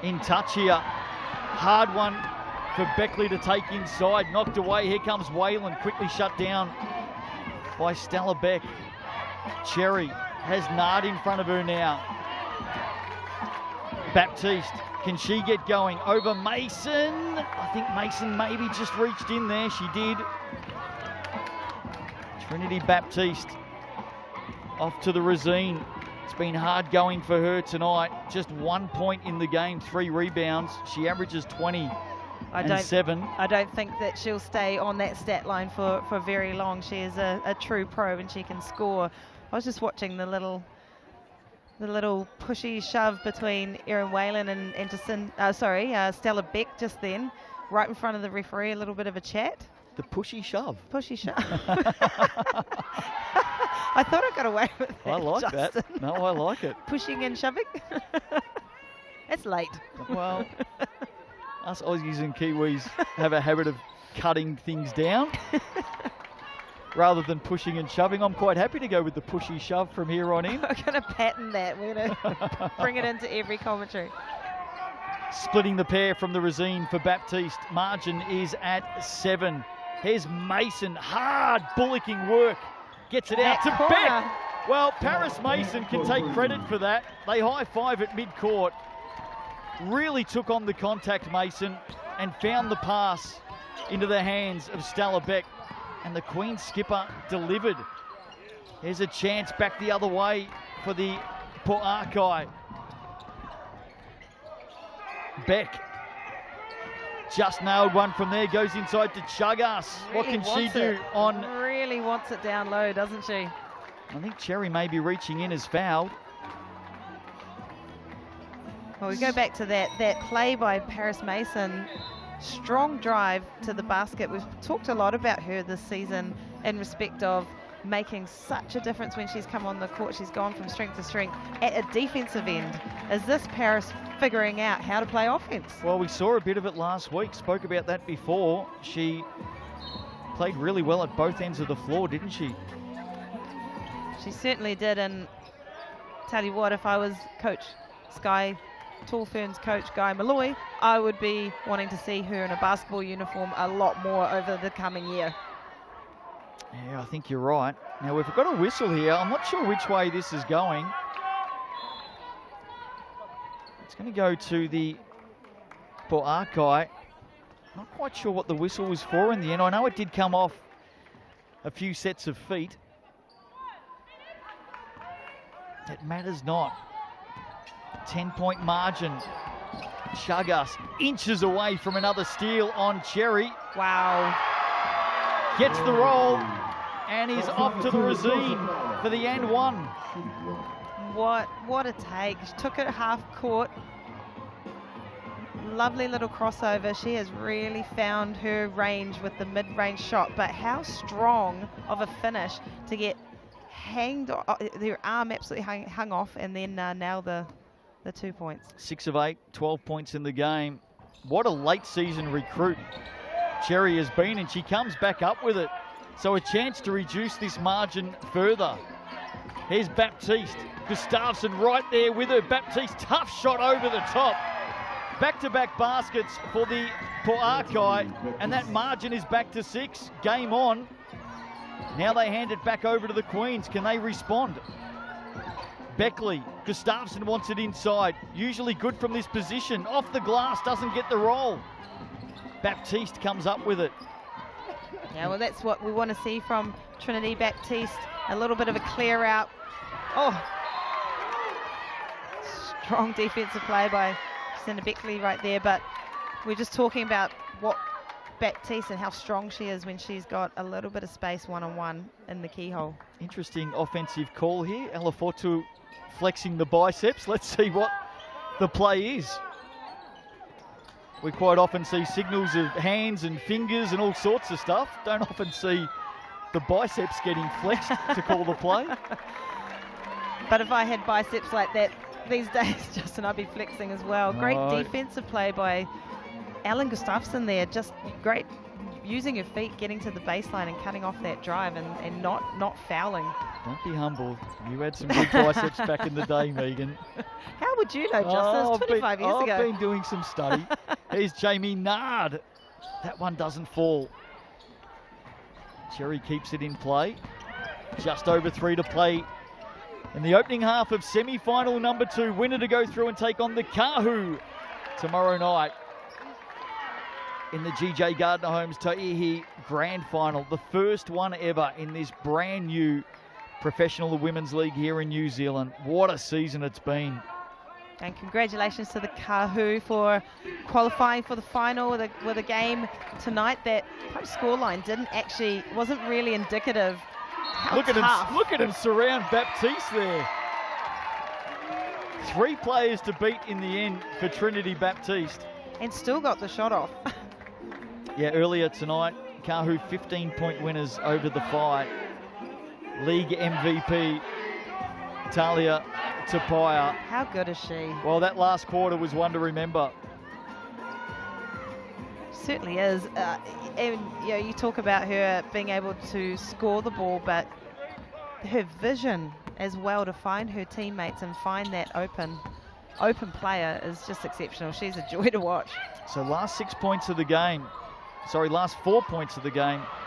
in touch here. Hard one for Beckley to take inside, knocked away. Here comes Whalen, quickly shut down by Stella Beck. Cherry has Nard in front of her now. Baptiste, can she get going? Over Mason. I think Mason maybe just reached in there. She did. Trinity Baptiste off to the Resine. It's been hard going for her tonight. Just 1 point in the game, 3 rebounds. She averages 20 and 7. I don't think that she'll stay on that stat line for very long. She is a true pro and she can score. I was just watching the little pushy shove between Erin Whalen and Stella Beck just then, right in front of the referee, a little bit of a chat. The pushy shove. Pushy shove. I thought I got away with that. I like Justin. that. No, I like it. Pushing and shoving. It's late. Well, us Aussies and Kiwis have a habit of cutting things down rather than pushing and shoving. I'm quite happy to go with the pushy shove from here on in. We're going to pattern that. We're going to bring it into every commentary. Splitting the pair from the Resine for Baptiste. Margin is at 7. Here's Mason. Hard bullocking work. Gets it out to Beck. Well, Paris Mason can take credit for that. They high-five at mid-court. Really took on the contact, Mason, and found the pass into the hands of Stella Beck. And the Queen skipper delivered. Here's a chance back the other way for the Pouakai. Beck just nailed one from there, goes inside to Chagas. What can she do on... Really wants it down low, doesn't she? I think Cherry may be reaching in as fouled. Well, we go back to that play by Paris Mason. Strong drive to the basket. We've talked a lot about her this season in respect of making such a difference when she's come on the court. She's gone from strength to strength at a defensive end. Is this Paris figuring out how to play offense? Well, we saw a bit of it last week. Spoke about that before. She played really well at both ends of the floor, didn't she? She certainly did. And tell you what, if I was Coach Tall Ferns coach Guy Malloy, I would be wanting to see her in a basketball uniform a lot more over the coming year. Yeah, I think you're right. Now, we've got a whistle here. I'm not sure which way this is going. It's going to go to the Pouakai. Not quite sure what the whistle was for in the end. I know it did come off a few sets of feet. It matters not. 10-point margin. Chagas inches away from another steal on Cherry. Wow. Gets the roll and is off to the Resine for the and one. What a take. She took it half court. Lovely little crossover. She has really found her range with the mid-range shot, but how strong of a finish to get their arm absolutely hung off and then nail the 2 points. 6 of 8, 12 points in the game. What a late season recruit Cherry has been, and she comes back up with it. So a chance to reduce this margin further. Here's Baptiste. Gustafsson right there with her. Baptiste, tough shot over the top. Back-to-back baskets for the Pouakai, and that margin is back to 6. Game on. Now they hand it back over to the Queens. Can they respond? Beckley, Gustafsson wants it inside. Usually good from this position. Off the glass, doesn't get the roll. Baptiste comes up with it. Yeah, well, that's what we want to see from Trinity Baptiste. A little bit of a clear out. Oh, strong defensive play by Jacinda Beckley right there. But we're just talking about what Baptiste and how strong she is when she's got a little bit of space one-on-one in the keyhole. Interesting offensive call here. Alafotu flexing the biceps. Let's see what the play is. We quite often see signals of hands and fingers and all sorts of stuff. Don't often see the biceps getting flexed to call the play. But if I had biceps like that these days, Justin, I'd be flexing as well. Great defensive play by Ellen Gustafsson there. Just great using her feet, getting to the baseline and cutting off that drive and not fouling. Don't be humble. You had some good biceps back in the day, Megan. How would you know, Justin? It's 25 years ago. I've been doing some study. Here's Jamie Nard. That one doesn't fall. Cherry keeps it in play. Just over 3 to play in the opening half of semi-final number 2. Winner to go through and take on the Kahu tomorrow night in the GJ Gardner Homes Tauihi Grand Final. The first one ever in this brand new professional women's league here in New Zealand. What a season it's been. And congratulations to the Kahu for qualifying for the final with a game tonight that scoreline wasn't really indicative. Look at him surround Baptiste there. 3 players to beat in the end for Trinity Baptiste. And still got the shot off. Yeah, earlier tonight, Kahu 15-point winners over the Phi. League MVP, Talia Tapaya. How good is she? Well, that last quarter was one to remember. Certainly is. And you talk about her being able to score the ball, but her vision as well to find her teammates and find that open player is just exceptional. She's a joy to watch. So last 4 points of the game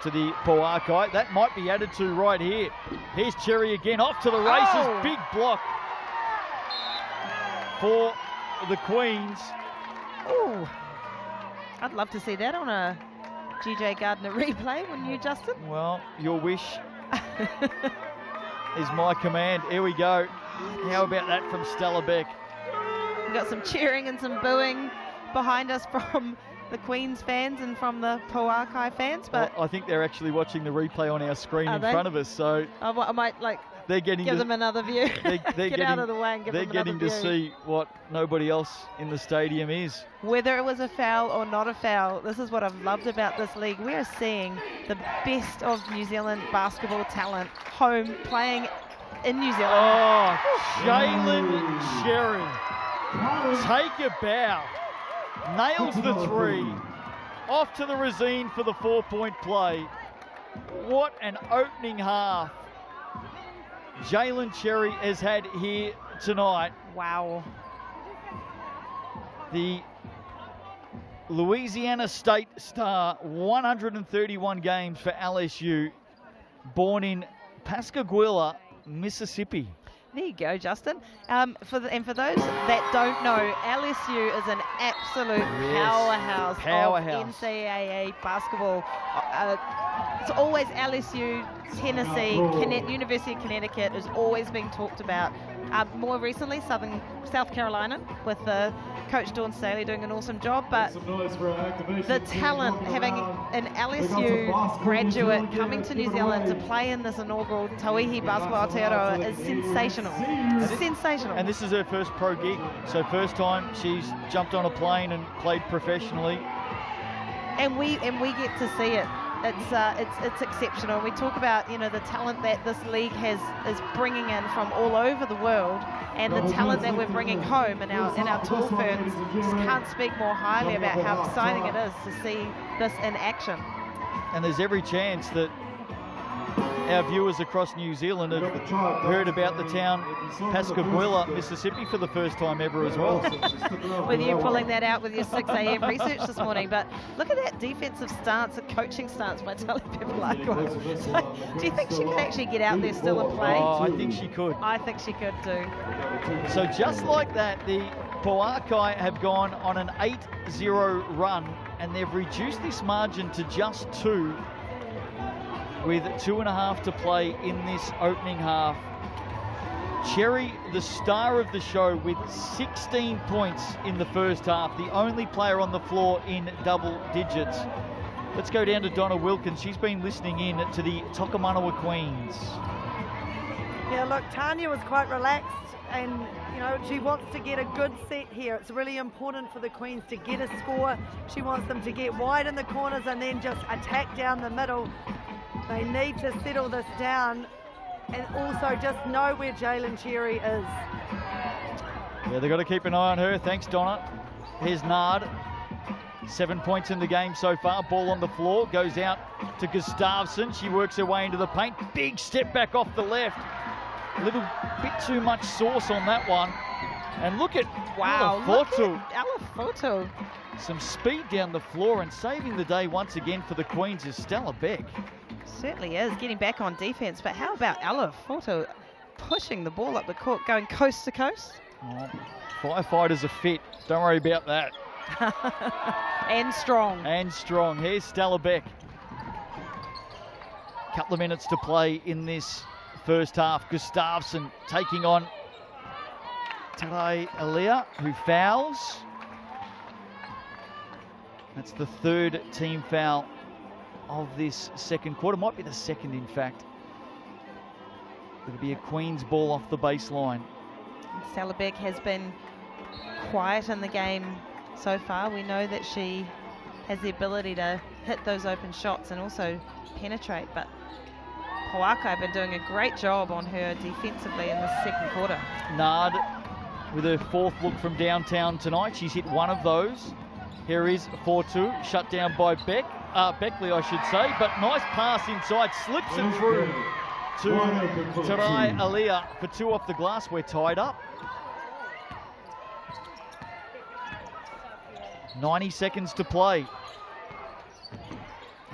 to the Pouakai. That might be added to right here. Here's Cherry again, off to the races. Oh. Big block for the Queens. Ooh. I'd love to see that on a GJ Gardner replay, wouldn't you, Justin? Well, your wish is my command. Here we go. How about that from Stella Beck? We've got some cheering and some booing behind us from the Queens fans and from the Pouakai fans, but well, I think they're actually watching the replay on our screen in front of us, so I might they're getting give them another view. They're Get out of the way and give them another view. They're getting to see what nobody else in the stadium is. Whether it was a foul or not a foul, this is what I've loved about this league. We are seeing the best of New Zealand basketball talent home playing in New Zealand. Oh, Jalen Cherry, take a bow. Nails the 3. Off to the Razine for the 4-point play. What an opening half Jalen Cherry has had here tonight. Wow. The Louisiana State star, 131 games for LSU, born in Pascagoula, Mississippi. There you go, Justin. For those that don't know, LSU is an absolute powerhouse of NCAA basketball. It's always LSU, Tennessee, University of Connecticut has always been talked about. More recently, South Carolina with Coach Dawn Staley doing an awesome job, but the talent, having an LSU graduate coming to New Zealand to play in this inaugural Tauihi Basketball Aotearoa is sensational. Sensational. And this is her first pro gig, so first time she's jumped on a plane and played professionally. And we get to see it. It's exceptional. We talk about the talent that this league is bringing in from all over the world, and the talent that we're bringing home in our tall ferns. Just can't speak more highly about how exciting it is to see this in action. And there's every chance that our viewers across New Zealand have heard about the town Pascagoula, Mississippi for the first time ever as well. With you pulling that out with your 6 a.m. research this morning. But look at that defensive stance, a coaching stance by Tully Bevilaqua. So, do you think she could actually get out there still and play? Oh, I think she could. I think she could too. So just like that, the Pouakai have gone on an 8-0 run, and they've reduced this margin to just 2, with 2.5 to play in this opening half. Cherry, the star of the show, with 16 points in the first half, the only player on the floor in double digits. Let's go down to Donna Wilkins. She's been listening in to the Tokomanawa Queens. Yeah, look, Tanya was quite relaxed, and she wants to get a good set here. It's really important for the Queens to get a score. She wants them to get wide in the corners and then just attack down the middle. They need to settle this down and also just know where Jalen Cherry is. Yeah, they've got to keep an eye on her. Thanks, Donna. Here's Nard. 7 points in the game so far. Ball on the floor. Goes out to Gustafsson. She works her way into the paint. Big step back off the left. A little bit too much sauce on that one. And look at Alafoto. Some speed down the floor, and saving the day once again for the Queens is Stella Beck. Certainly is, getting back on defense, but how about Alafoto pushing the ball up the court, going coast to coast? Oh, firefighters are fit. Don't worry about that. And strong. And strong. Here's Stella Beck. Couple of minutes to play in this first half. Gustafsson taking on Tauihi, who fouls. That's the third team foul of this second quarter. Might be the second, in fact. It'll be a Queen's ball off the baseline. Stella Beck has been quiet in the game so far. We know that she has the ability to hit those open shots and also penetrate, but Pouakai have been doing a great job on her defensively in the second quarter. Nard with her fourth look from downtown tonight. She's hit one of those. Here is 4-2, shut down by Beckley, I should say, but nice pass inside, slips it through to Tauihi for 2 off the glass. We're tied up. 90 seconds to play.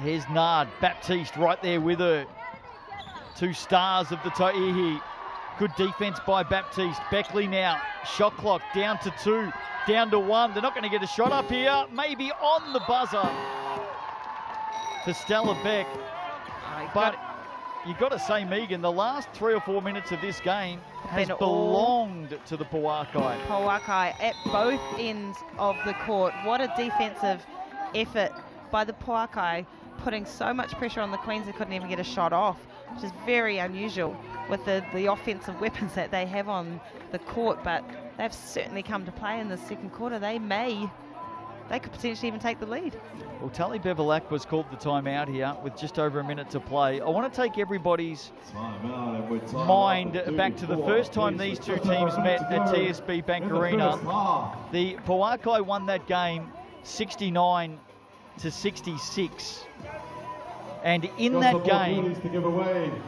Here's Nard, Baptiste right there with her. 2 stars of the Tauihi. Good defense by Baptiste. Beckley now, shot clock down to 2, down to 1. They're not going to get a shot up here. Maybe on the buzzer for Stella Beck. But you've got to say, Megan, the last 3 or 4 minutes of this game has belonged to the Pouakai. Pouakai at both ends of the court. What a defensive effort by the Pouakai, putting so much pressure on the Queens they couldn't even get a shot off, which is very unusual with the offensive weapons that they have on the court, but they've certainly come to play in the second quarter. They could potentially even take the lead. Well, Tully Bevilaqua was called the timeout here with just over a minute to play. I want to take everybody's mind back to the first time these two teams met at TSB Bank Arena. The Pouakai won that game 69-66. And in that game,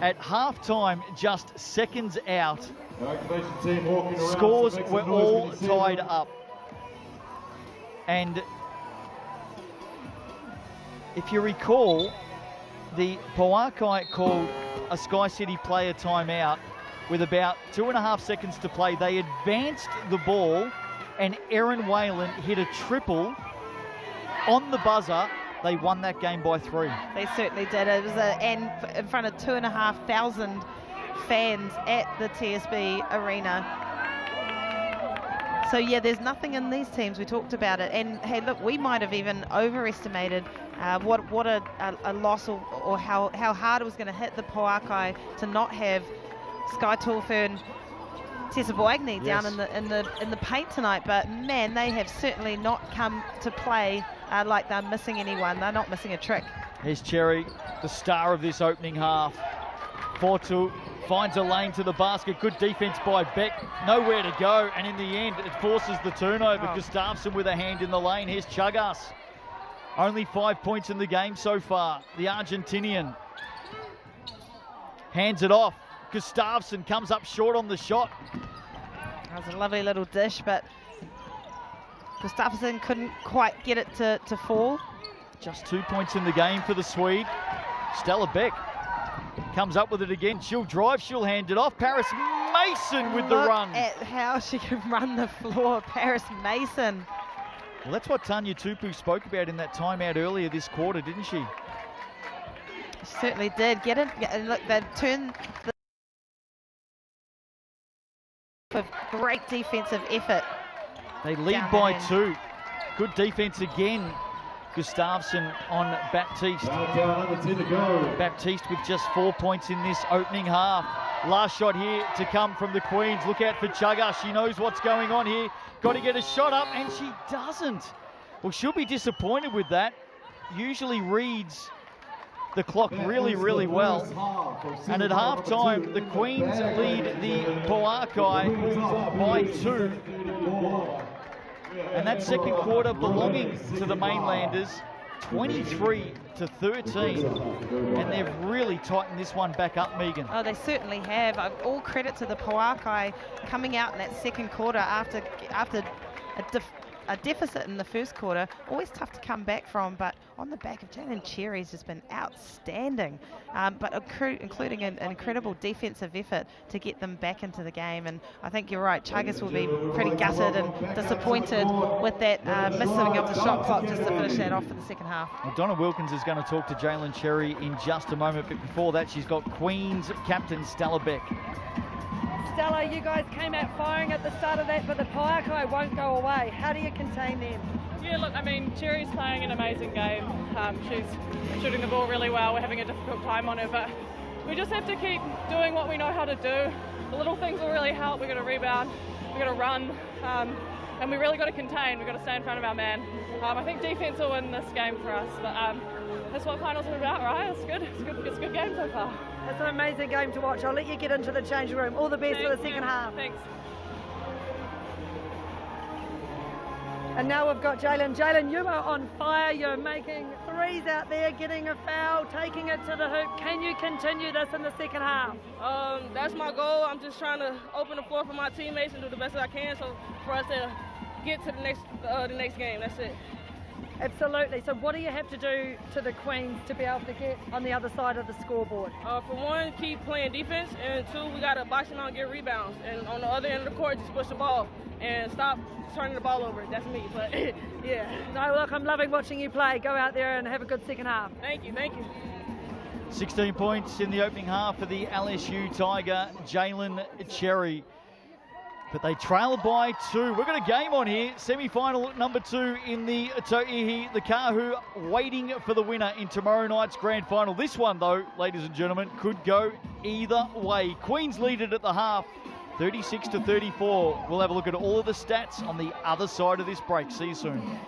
at halftime, just seconds out, scores were all tied up. And if you recall, the Pouakai called a Sky City player timeout with about 2.5 seconds to play. They advanced the ball, and Erin Whalen hit a triple on the buzzer. They won that game by 3. They certainly did. It was and in front of 2,500 fans at the TSB Arena. So yeah, there's nothing in these teams. We talked about it, and hey, look, we might have even overestimated what a loss or how hard it was going to hit the Pouakai to not have Sky Tulfer and Tessa Boagni down in the paint tonight. But man, they have certainly not come to play like they're missing anyone. They're not missing a trick. Here's Cherry, the star of this opening half. 4-2. Finds a lane to the basket. Good defense by Beck. Nowhere to go. And in the end, it forces the turnover. Gustafsson with a hand in the lane. Here's Chagas. Only 5 points in the game so far. The Argentinian hands it off. Gustafsson comes up short on the shot. That was a lovely little dish, but Gustafsson couldn't quite get it to fall. Just 2 points in the game for the Swede. Stella Beck comes up with it again. She'll drive, she'll hand it off. Paris Mason with the run. Look at how she can run the floor, Paris Mason. Well, that's what Tanya Tupu spoke about in that timeout earlier this quarter, didn't she? She certainly did. Get it. Look, they've turned with great defensive effort. They lead by 2. Good defense again. Gustafsson on Baptiste. Baptiste with just 4 points in this opening half. Last shot here to come from the Queens. Look out for Chagas. She knows what's going on here. Got to get a shot up, and she doesn't. Well, she'll be disappointed with that. Usually reads the clock really, really well. And at halftime, the Queens lead the Pouakai by 2. And that second quarter belonging to the Mainlanders, 23-13. And they've really tightened this one back up, Megan. Oh, they certainly have. All credit to the Pouakai coming out in that second quarter after a deficit in the first quarter. Always tough to come back from, but on the back of Jalen Cherry's just been outstanding, but including an incredible defensive effort to get them back into the game. And I think you're right, Chagas will be pretty gutted and disappointed with that missing of the shot clock just to finish that off for the second half. Well, Donna Wilkins is going to talk to Jalen Cherry in just a moment, but before that she's got Queen's captain Stella Beck. Stella, you guys came out firing at the start of that, but the Pouakai won't go away. How do you contain them? Yeah, look, I mean, Cherry's playing an amazing game. She's shooting the ball really well. We're having a difficult time on her, but we just have to keep doing what we know how to do. The little things will really help. We've got to rebound, we've got to run, and we really got to contain. We've got to stay in front of our man. I think defense will win this game for us, but that's what finals are about, right? It's good. It's a good game so far. It's an amazing game to watch. I'll let you get into the changing room. All the best for the second half. Thanks. And now we've got Jalen. Jalen, you are on fire. You're making threes out there, getting a foul, taking it to the hoop. Can you continue this in the second half? That's my goal. I'm just trying to open the floor for my teammates and do the best that I can so for us to get to the next game. That's it. Absolutely. So what do you have to do to the Queens to be able to get on the other side of the scoreboard? For one, keep playing defense, and two, we got to box them out and get rebounds. And on the other end of the court, just push the ball and stop turning the ball over. That's me, but yeah. No, look, I'm loving watching you play. Go out there and have a good second half. Thank you, thank you. 16 points in the opening half for the LSU Tiger, Jalen Cherry. But they trail by 2. We've got a game on here. Semi-final number 2 in the Tauihi, the Kahu waiting for the winner in tomorrow night's grand final. This one, though, ladies and gentlemen, could go either way. Queens lead it at the half, 36-34. We'll have a look at all of the stats on the other side of this break. See you soon.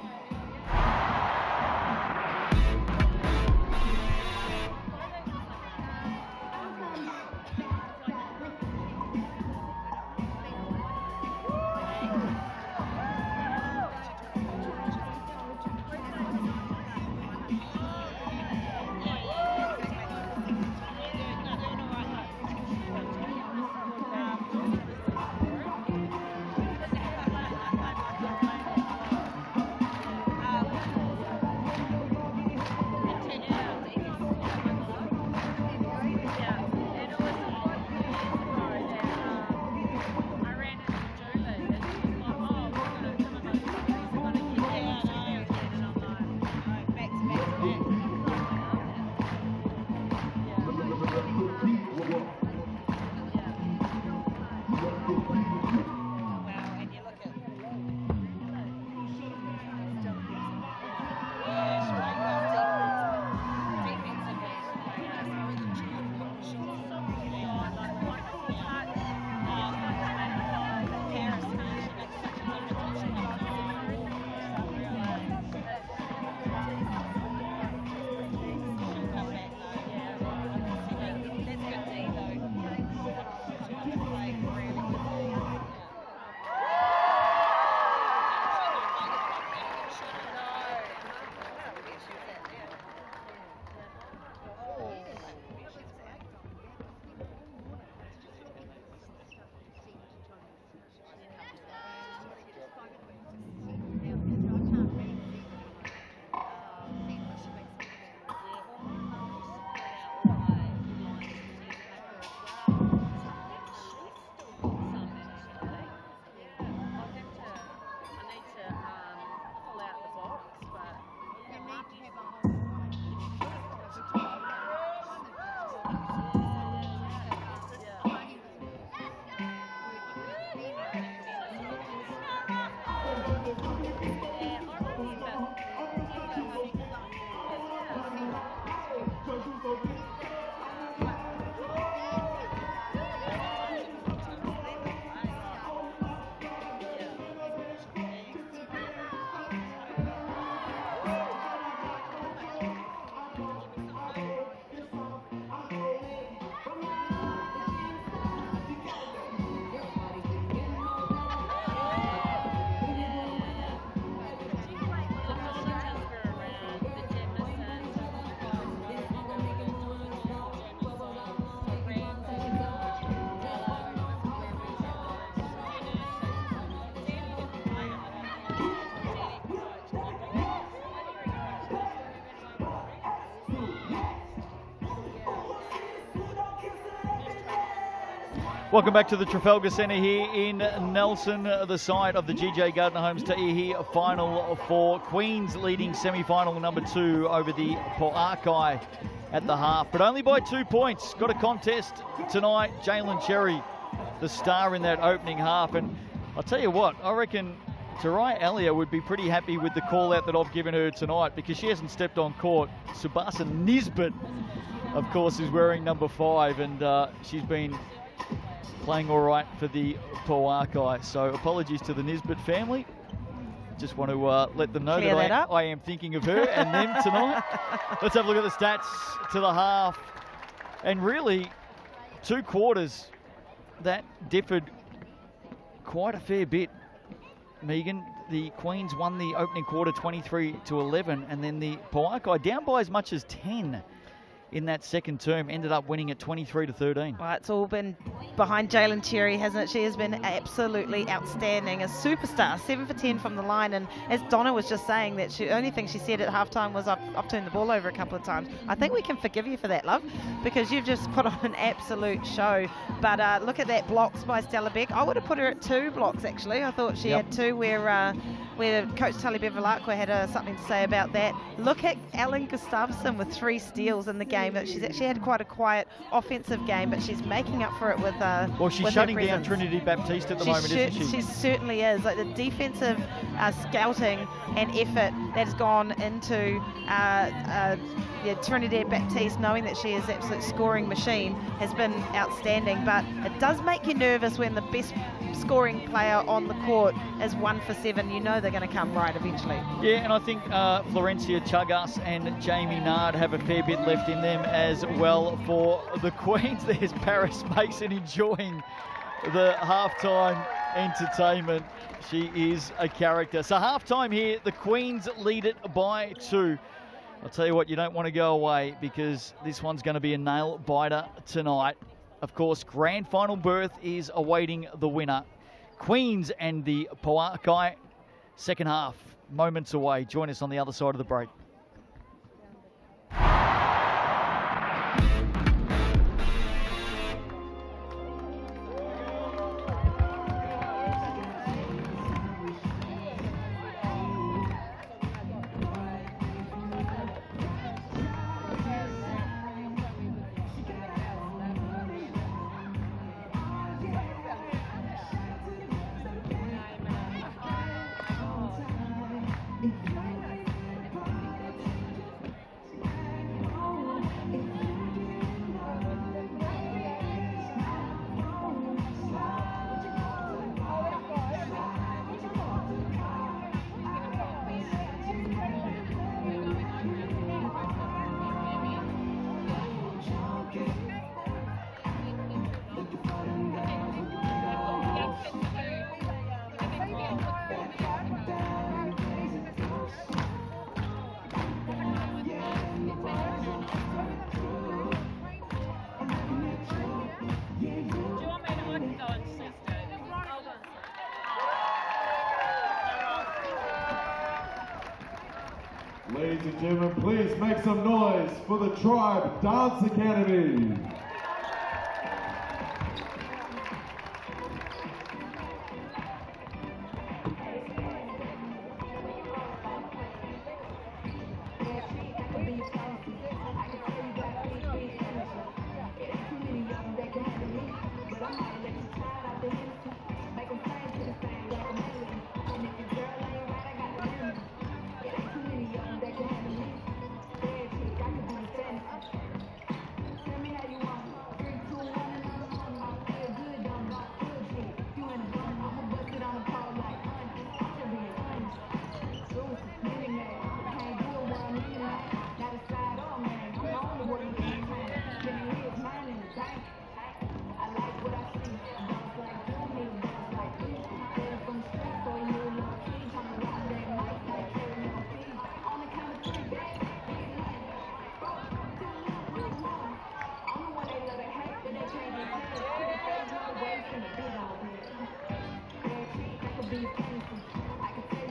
Welcome back to the Trafalgar Centre here in Nelson, the site of the GJ Gardner Homes Tauihi Final 4. Queens leading semi-final number 2 over the Pouakai at the half, but only by 2 points. Got a contest tonight. Jalen Cherry, the star in that opening half. And I'll tell you what, I reckon Tarai Alia would be pretty happy with the call out that I've given her tonight, because she hasn't stepped on court. Subasa Nisbet, of course, is wearing number 5, and she's been playing all right for the Pouakai. So apologies to the Nisbet family. Just want to let them know that I am thinking of her and them tonight. Let's have a look at the stats to the half. And really, 2 quarters that differed quite a fair bit. Megan, the Queens won the opening quarter 23-11, and then the Pouakai down by as much as 10 in that second term, ended up winning at 23-13. Well, it's all been behind Jalen Cherry, hasn't it? She has been absolutely outstanding, a superstar, 7 for 10 from the line. And as Donna was just saying, that the only thing she said at halftime was, I've turned the ball over a couple of times. I think we can forgive you for that, love, because you've just put on an absolute show. But look at that, blocks by Stella Beck. I would have put her at 2 blocks, actually. I thought she had 2 where Coach Tully Bevilaqua had something to say about that. Look at Ellen Gustafsson with 3 steals in the game. That she's actually had quite a quiet offensive game, but she's making up for it with well, she's shutting down Trinity Baptiste at the moment, isn't she? She certainly is. Like the defensive scouting and effort that's gone into Trinidad Baptiste, knowing that she is an absolute scoring machine, has been outstanding. But it does make you nervous when the best scoring player on the court is 1 for 7. You know they're going to come right eventually. Yeah, and I think Florencia Chagas and Jamie Nard have a fair bit left in them as well for the Queens. There's Paris Mason enjoying the halftime entertainment. She is a character. So halftime here, the Queens lead it by 2. I'll tell you what, you don't want to go away, because this one's going to be a nail biter tonight. Of course, grand final berth is awaiting the winner. Queens and the Pouakai, second half, moments away. Join us on the other side of the break. Ladies and gentlemen, please make some noise for the Tribe Dance Academy.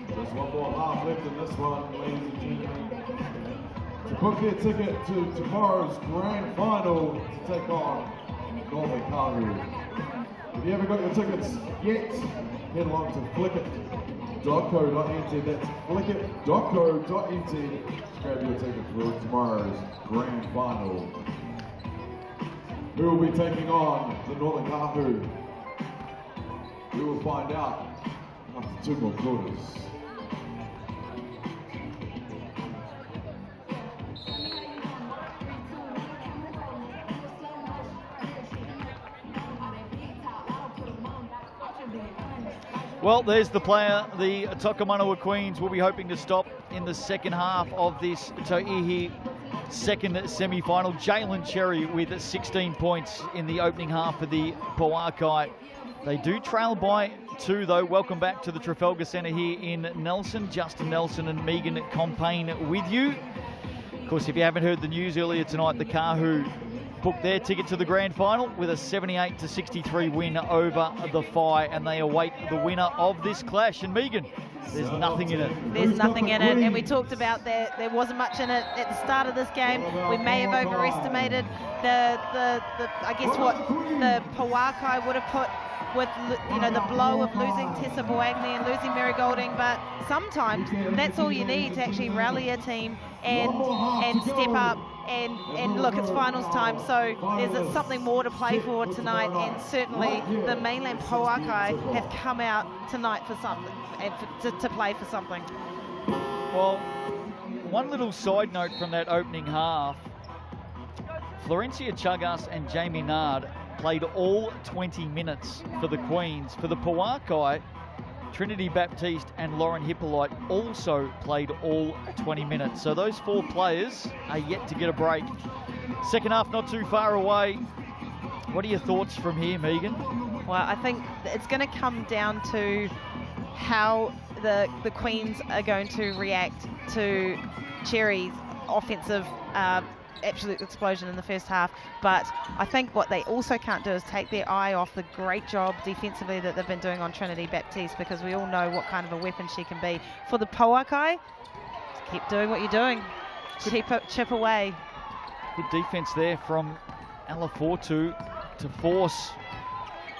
There's one more half left in this one, ladies and gentlemen. To book their ticket to tomorrow's grand final to take on Northern Karu. If you haven't got your tickets yet, head along to flickit.co.nz. That's flickit.co.nz. Grab your ticket for tomorrow's grand final. Who will be taking on the Northern Kahu? We will find out after 2 more quarters. Well, there's the player the Tokomanawa Queens will be hoping to stop in the second half of this Tauihi second semi-final. Jalen Cherry with 16 points in the opening half of the Pouakai. They do trail by 2 though. Welcome back to the Trafalgar Centre here in Nelson. Justin Nelson and Megan Compain with you. Of course, if you haven't heard the news earlier tonight, the Kahu booked their ticket to the grand final with a 78-63 win over the Phi, and they await the winner of this clash. And Megan, there's nothing in it. There's nothing in it, and we talked about there wasn't much in it at the start of this game. We may have overestimated the I guess what the Pouakai would have put with, you know, the blow of losing Tessa Boagni and losing Mary Golding, but sometimes that's all you need to actually rally a team and step up. And look, it's finals time, so there's something more to play for tonight, and certainly the Mainland Pouakai have come out tonight for something, and to play for something. Well, one little side note from that opening half, Florencia Chagas and Jamie Nard played all 20 minutes for the Queens. For the Pouakai, Trinity Baptiste and Lauren Hippolyte also played all 20 minutes. So those 4 players are yet to get a break. Second half not too far away. What are your thoughts from here, Megan? Well, I think it's going to come down to how the Queens are going to react to Cherry's offensive absolute explosion in the first half, but I think what they also can't do is take their eye off the great job defensively that they've been doing on Trinity Baptiste, because we all know what kind of a weapon she can be. For the Pouakai, just keep doing what you're doing. Chip away. Good defense there from Alafortu to force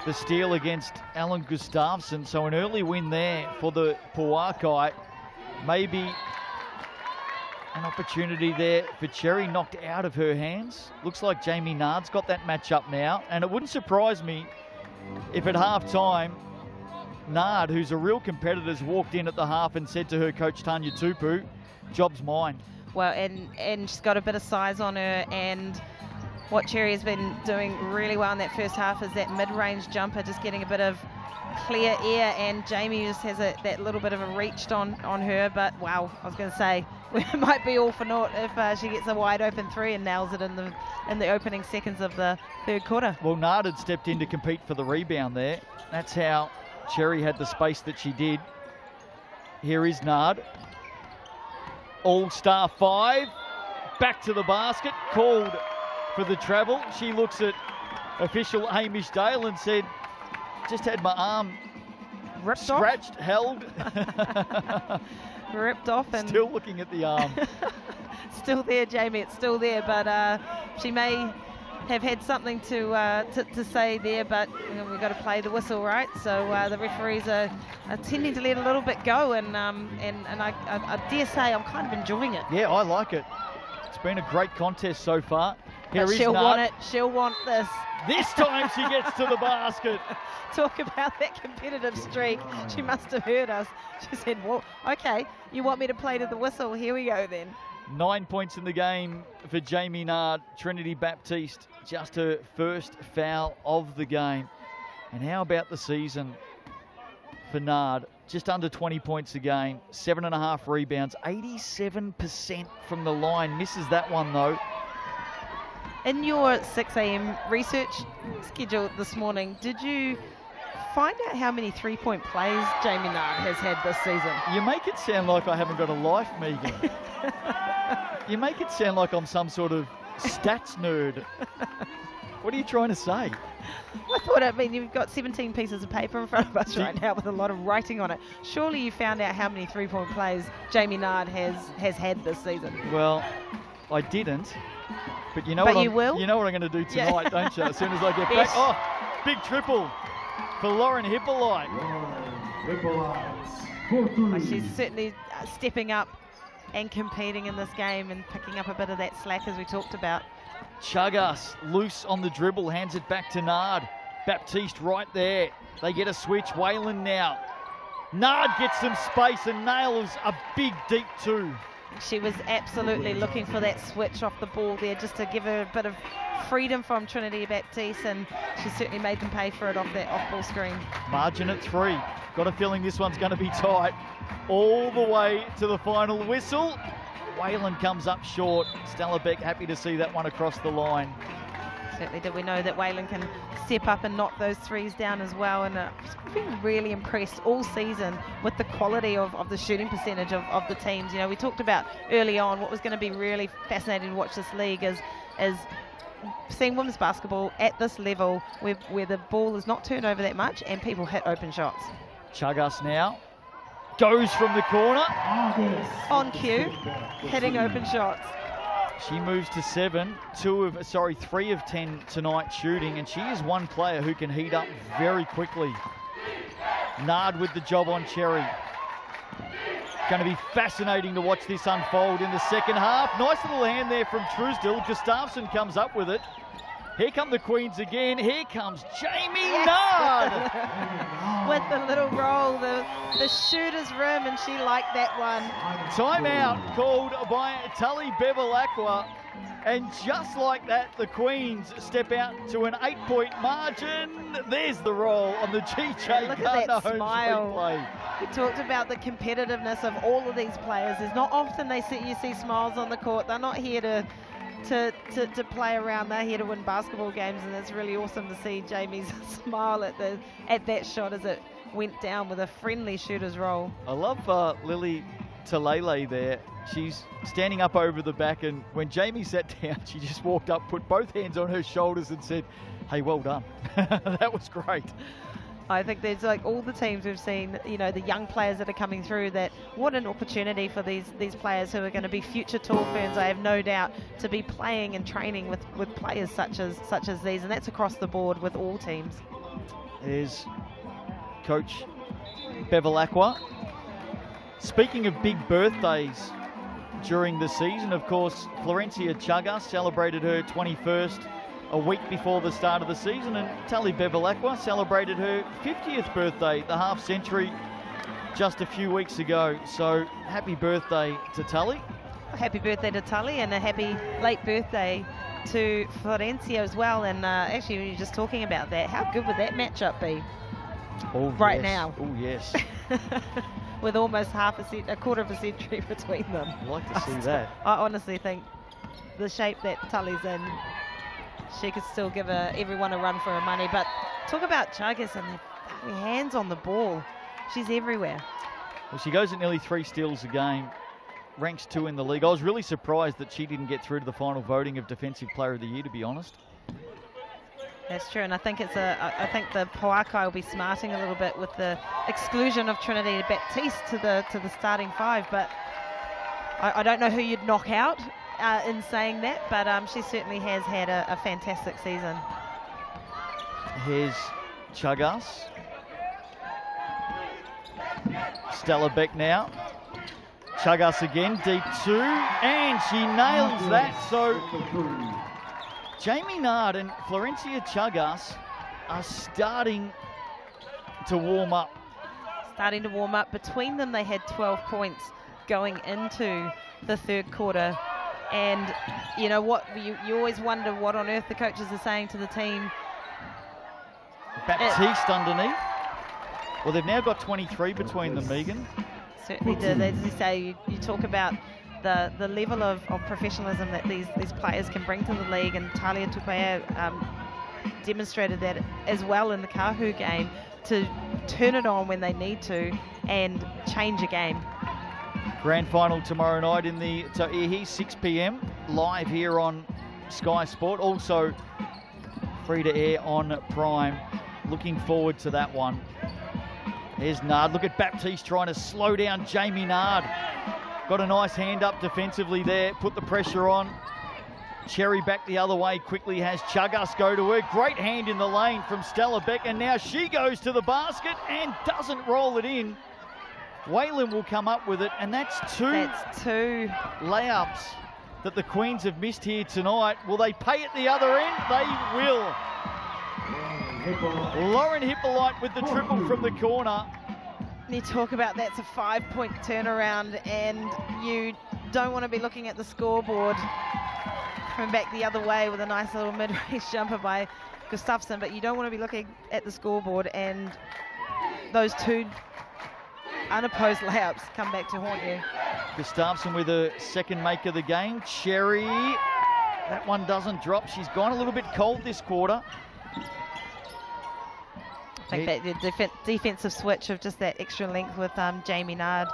the steal against Alan Gustafsson. So an early win there for the Pouakai. Maybe an opportunity there for Cherry, knocked out of her hands. Looks like Jamie Nard's got that match up now, and it wouldn't surprise me if at half-time Nard, who's a real competitor, has walked in at the half and said to her coach Tanya Tupu, job's mine. Well, and she's got a bit of size on her, and what Cherry has been doing really well in that first half is that mid-range jumper, just getting a bit of clear air, and Jamie just has that little bit of a reach on her. But wow, I was going to say, it might be all for naught if she gets a wide open 3 and nails it in the opening seconds of the third quarter. Well, Nard had stepped in to compete for the rebound there. That's how Cherry had the space that she did. Here is Nard. All-star 5. Back to the basket. Called for the travel. She looks at official Hamish Dale and said, just had my arm scratched, held. Ripped off. And still looking at the arm. Still there, Jamie, it's still there, but she may have had something to say there, but you know, we've got to play the whistle, right? So the referees are tending to let a little bit go, and I dare say I'm kind of enjoying it. Yeah, I like it. It's been a great contest so far. Here is she'll Nard. want it. She'll want this. This time she gets to the basket. Talk about that competitive streak. She must have heard us. She said, well, okay, you want me to play to the whistle? Here we go then. 9 points in the game for Jamie Nard. Trinity Baptiste, just her first foul of the game. And how about the season for Nard? Just under 20 points a game, 7.5 rebounds, 87% from the line. Misses that one though. In your 6 a.m. research schedule this morning, did you find out how many three-point plays Jamie Nard has had this season? You make it sound like I haven't got a life, Megan. You make it sound like I'm some sort of stats nerd. What are you trying to say? I thought, I mean, you've got 17 pieces of paper in front of us right now with a lot of writing on it. Surely you found out how many three-point plays Jamie Nard has had this season. Well, I didn't. But you know but what you will? You know what I'm going to do tonight, don't you? As soon as I get Yes. back. Oh, big triple for Lauren Hippolyte. She's certainly stepping up and competing in this game and picking up a bit of that slack as we talked about. Chagas loose on the dribble, hands it back to Nard. Baptiste right there. They get a switch. Whalen now. Nard gets some space and nails a big deep two. She was absolutely looking for that switch off the ball there just to give her a bit of freedom from Trinity Baptiste, and she certainly made them pay for it off that off-ball screen. Margin at 3. Got a feeling this one's going to be tight all the way to the final whistle. Whalen comes up short. Stella Beck happy to see that one across the line. Certainly did. We know that Whalen can step up and knock those threes down as well, and I've been really impressed all season with the quality of the shooting percentage of the teams. You know, we talked about early on what was going to be really fascinating to watch this league is seeing women's basketball at this level where the ball is not turned over that much and people hit open shots. Chagas now goes from the corner. On cue, hitting open shots. She moves to 3 of 10 tonight shooting, and she is one player who can heat up very quickly. Nard with the job on Cherry. Going to be fascinating to watch this unfold in the second half. Nice little hand there from Truesdell. Gustafsson comes up with it. Here come the Queens again. Here comes Jamie Nard. With the little roll, the shooter's rim, and she liked that one. Timeout called by Tully Bevilaqua. And just like that, the Queens step out to an 8-point margin. There's the roll on the GJ Look Gardner at that home smile. play. We talked about the competitiveness of all of these players. There's not often you see smiles on the court. They're not here to play around. They're here to win basketball games, and it's really awesome to see Jamie's smile at that shot as it went down with a friendly shooter's roll. I love Lily Talele there. She's standing up over the back, and when Jamie sat down, she just walked up, put both hands on her shoulders and said, hey, well done. That was great. I think there's like all the teams we've seen, you know, the young players that are coming through, that what an opportunity for these players who are going to be future tall ferns, I have no doubt, to be playing and training with players such as these, and that's across the board with all teams. There's Coach Bevilaqua. Speaking of big birthdays during the season, of course, Florencia Chagas celebrated her 21st a week before the start of the season, and Tully Bevilaqua celebrated her 50th birthday, the half century, just a few weeks ago. So happy birthday to Tully. Happy birthday to Tully, and a happy late birthday to Florencia as well. And actually, when you're just talking about that, how good would that matchup be right now? Oh, yes. With almost a quarter of a century between them. I'd like to see that. I honestly think the shape that Tully's in, she could still give everyone a run for her money. But talk about Chagas and her hands on the ball. She's everywhere. Well, she goes at nearly 3 steals a game, ranks 2 in the league. I was really surprised that she didn't get through to the final voting of Defensive Player of the Year, to be honest. That's true, and I think I think the Pouakai will be smarting a little bit with the exclusion of Trinity Baptiste to the starting 5. But I don't know who you'd knock out in saying that, but she certainly has had a fantastic season. Here's Chagas. Stella Beck now. Chagas again, deep 2, and she nails that. So Jamie Nard and Florencia Chagas are starting to warm up. Between them, they had 12 points going into the third quarter. And you know what, you always wonder what on earth the coaches are saying to the team. Baptiste underneath. Well, they've now got 23 between them, Megan. Certainly did. As you say, you talk about the level of professionalism that these players can bring to the league, and Talia Tupea demonstrated that as well in the Kahu game, to turn it on when they need to and change a game. Grand final tomorrow night in the Tauihi, 6 p.m, live here on Sky Sport, also free to air on Prime. Looking forward to that one. There's Nard. Look at Baptiste trying to slow down Jamie Nard. Got a nice hand up defensively there, put the pressure on. Cherry back the other way, quickly has Chagas go to her. Great hand in the lane from Stella Beck, and now she goes to the basket and doesn't roll it in. Whalen will come up with it, and that's two layups that the Queens have missed here tonight. Will they pay at the other end? They will. Lauren Hippolyte with the triple from the corner. You talk about that's a 5-point turnaround, and you don't want to be looking at the scoreboard. Coming back the other way with a nice little mid-range jumper by Gustafsson, but you don't want to be looking at the scoreboard and those two unopposed layups come back to haunt you. Gustafsson with a second make of the game. Cherry, that one doesn't drop. She's gone a little bit cold this quarter. I think that the defensive switch of just that extra length with Jamie Nard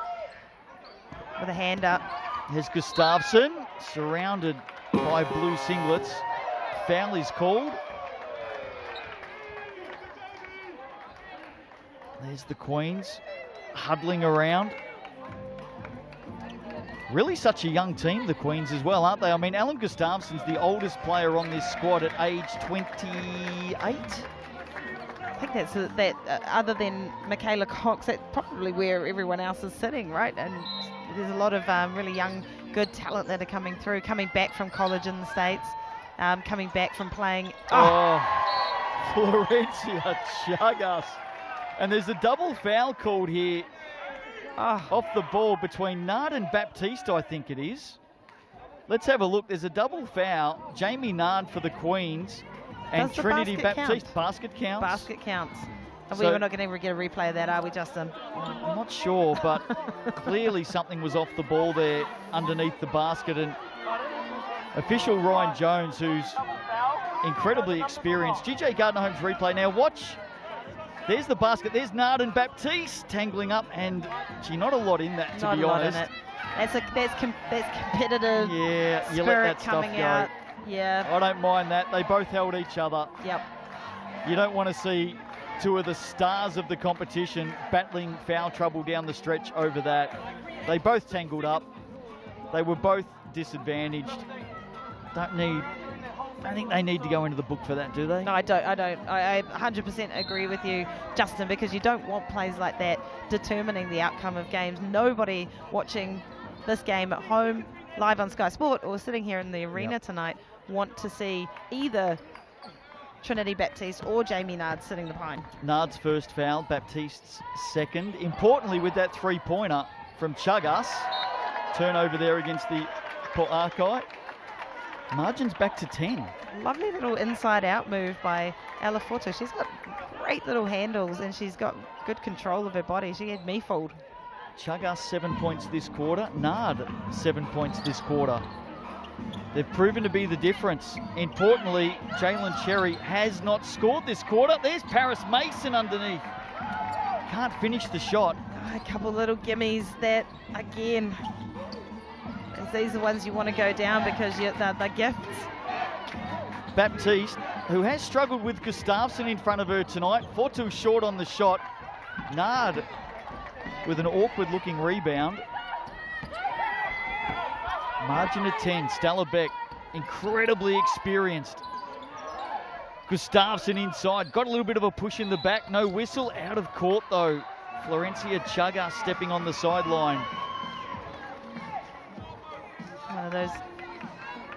with a hand up. Here's Gustafsson, surrounded by blue singlets. Foul is called. There's the Queens huddling around. Really such a young team, the Queens as well, aren't they? I mean, Alan Gustafsson's the oldest player on this squad at age 28. I think that's that. Other than Michaela Cox, that's probably where everyone else is sitting, right? And there's a lot of really young, good talent that are coming through, coming back from college in the States, coming back from playing. Florencia Chagas. And there's a double foul called here off the ball between Nard and Baptiste, I think it is. Let's have a look. There's a double foul. Jamie Nard for the Queens. And Trinity Baptiste. Basket counts. Basket counts. We're not going to get a replay of that, are we, Justin? I'm not sure, but clearly something was off the ball there underneath the basket. And official Ryan Jones, who's incredibly experienced. GJ Gardner Holmes replay. Now watch. There's the basket. There's Nard and Baptiste tangling up, and gee, not a lot in that, to be honest. That's competitive. Yeah, you let that stuff go. Yeah. I don't mind that. They both held each other. Yep. You don't want to see two of the stars of the competition battling foul trouble down the stretch over that. They both tangled up. They were both disadvantaged. I think they need to go into the book for that, do they? No, I don't. I 100% agree with you, Justin, because you don't want plays like that determining the outcome of games. Nobody watching this game at home, live on Sky Sport, or sitting here in the arena tonight want to see either Trinity Baptiste or Jamie Nard sitting the pine. Nard's first foul, Baptiste's second. Importantly, with that three-pointer from Chagas, turnover there against the Pouakai. Margin's back to 10. Lovely little inside-out move by Alaforta. She's got great little handles and she's got good control of her body. She had me fooled. Chagas 7 points this quarter. Nard 7 points this quarter. They've proven to be the difference. Importantly, Jalen Cherry has not scored this quarter. There's Paris Mason underneath. Can't finish the shot. A couple little gimmies that, again, these are the ones you want to go down because they're gifts. Baptiste, who has struggled with Gustafsson in front of her tonight, 4-2 short on the shot. Nard with an awkward looking rebound. Margin of 10, Stella Beck, incredibly experienced. Gustafsson inside, got a little bit of a push in the back, no whistle, out of court though. Florencia Chagas stepping on the sideline. One of those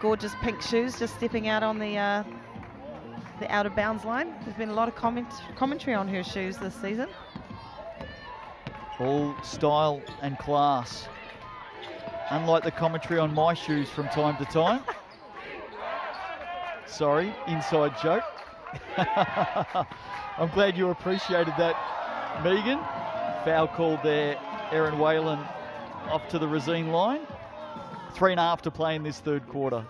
gorgeous pink shoes just stepping out on the out of bounds line. There's been a lot of commentary on her shoes this season. All style and class. Unlike the commentary on my shoes from time to time. Sorry, inside joke. I'm glad you appreciated that, Megan. Foul called there, Erin Whalen off to the Racine line. 3.5 to play in this third quarter.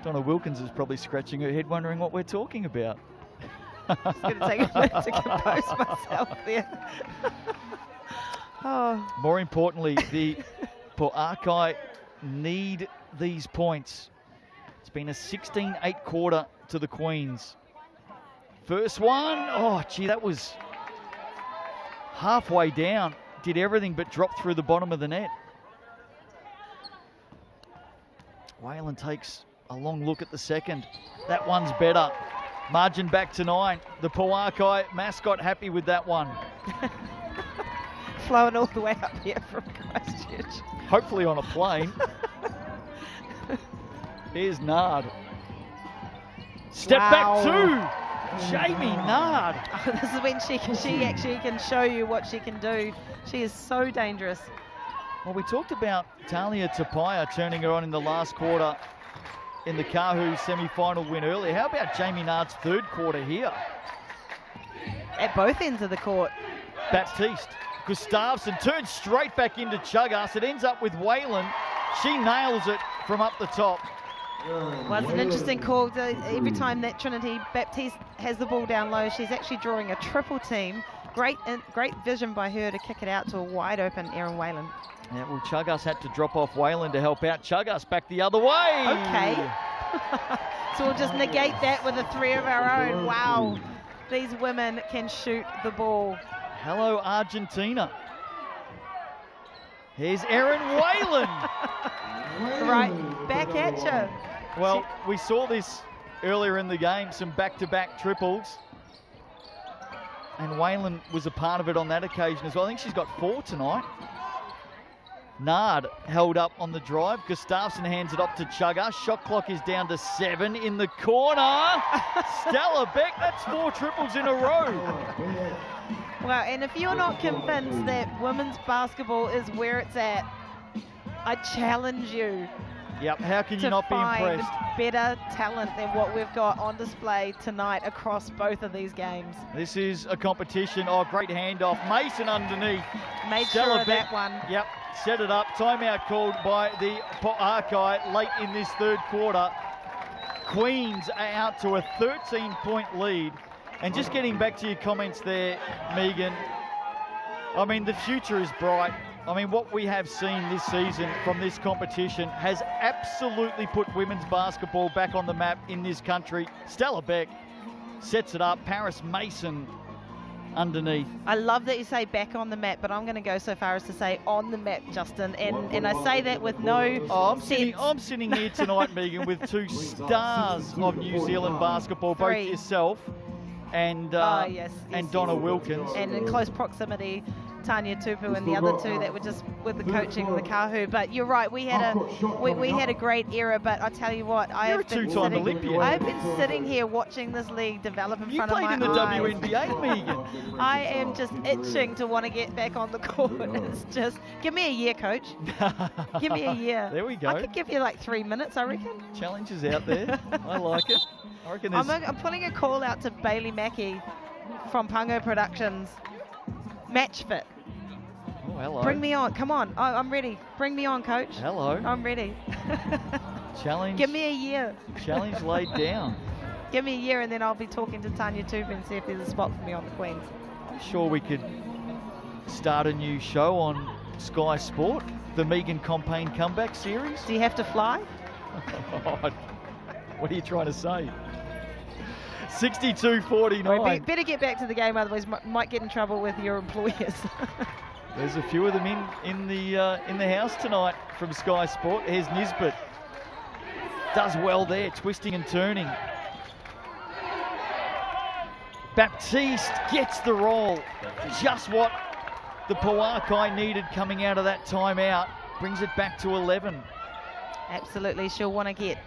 Donna Wilkins is probably scratching her head wondering what we're talking about. Just going to take a minute to compose myself there. More importantly, the Pouakai need these points. It's been a 16-8 quarter to the Queens. First one, oh gee, that was halfway down. Did everything but drop through the bottom of the net. Whalen takes A long look at the second. That one's better. Margin back to 9. The Pouakai mascot happy with that one. Flowing all the way up here from Christchurch. Hopefully on a plane. Here's Nard. Step back two. Jamie Nard. Oh, this is when she actually can show you what she can do. She is so dangerous. Well, we talked about Talia Tapaya turning her on in the last quarter in the Kahu semi-final win earlier. How about Jamie Nard's third quarter here? At both ends of the court. Baptiste. Gustafsson turns straight back into Chuggas. It ends up with Whalen. She nails it from up the top. Well, it's an interesting call. Every time that Trinity Baptiste has the ball down low, she's actually drawing a triple team. Great vision by her to kick it out to a wide open Erin Whalen. Yeah, well, Chuggas had to drop off Whalen to help out. Chuggas back the other way. Okay. So we'll just negate that with a 3 of our own. Wow. These women can shoot the ball. Hello, Argentina. Here's Erin Whalen. Right back at you. Well, we saw this earlier in the game, some back-to-back triples. And Whalen was a part of it on that occasion as well. I think she's got 4 tonight. Nard held up on the drive. Gustafsson hands it up to Chuggas. Shot clock is down to 7 in the corner. Stella Beck, that's 4 triples in a row. Well, and if you're not convinced that women's basketball is where it's at, I challenge you. Yep, how can you not be impressed? Better talent than what we've got on display tonight across both of these games. This is a competition. Oh, great handoff. Mason underneath. Made Stella sure of Beck, that one. Yep, set it up. Timeout called by the Pouakai late in this third quarter. Queens are out to a 13-point lead. And just getting back to your comments there, Megan, I mean, the future is bright. I mean, what we have seen this season from this competition has absolutely put women's basketball back on the map in this country. Stella Beck sets it up. Paris Mason underneath. I love that you say back on the map, but I'm going to go so far as to say on the map, Justin. And I say that with no I'm sitting here tonight, Megan, with 2 stars of New Zealand basketball, both yourself and Donna Wilkins. And in close proximity, Tanya Tupu and the other 2 that were just with the coaching of the Kahu. But you're right, we had a great era. But I tell you what, You're a 2-time Olympian. I've been sitting here watching this league develop in front of my eyes. You played in the WNBA, Megan. I am just itching to want to get back on the court. It's just, give me a year, coach. Give me a year. There we go. I could give you like 3 minutes, I reckon. Challenge is out there. I like it. I reckon I'm putting a call out to Bailey Mackey from Pungo Productions. Match fit. Oh, hello. Bring me on. Come on. I'm ready. Bring me on, coach. Hello. I'm ready. Challenge. Give me a year. Challenge laid down. Give me a year and then I'll be talking to Tanya Tupu and see if there's a spot for me on the Queens. I'm sure we could start a new show on Sky Sport, the Megan Compain Comeback Series. Do you have to fly? What are you trying to say? 62-49. Well, better get back to the game, otherwise might get in trouble with your employers. There's a few of them in the house tonight from Sky Sport. Here's Nisbet. Does well there, twisting and turning. Baptiste gets the roll. Just what the Pouakai needed coming out of that timeout. Brings it back to 11. Absolutely, she'll want to get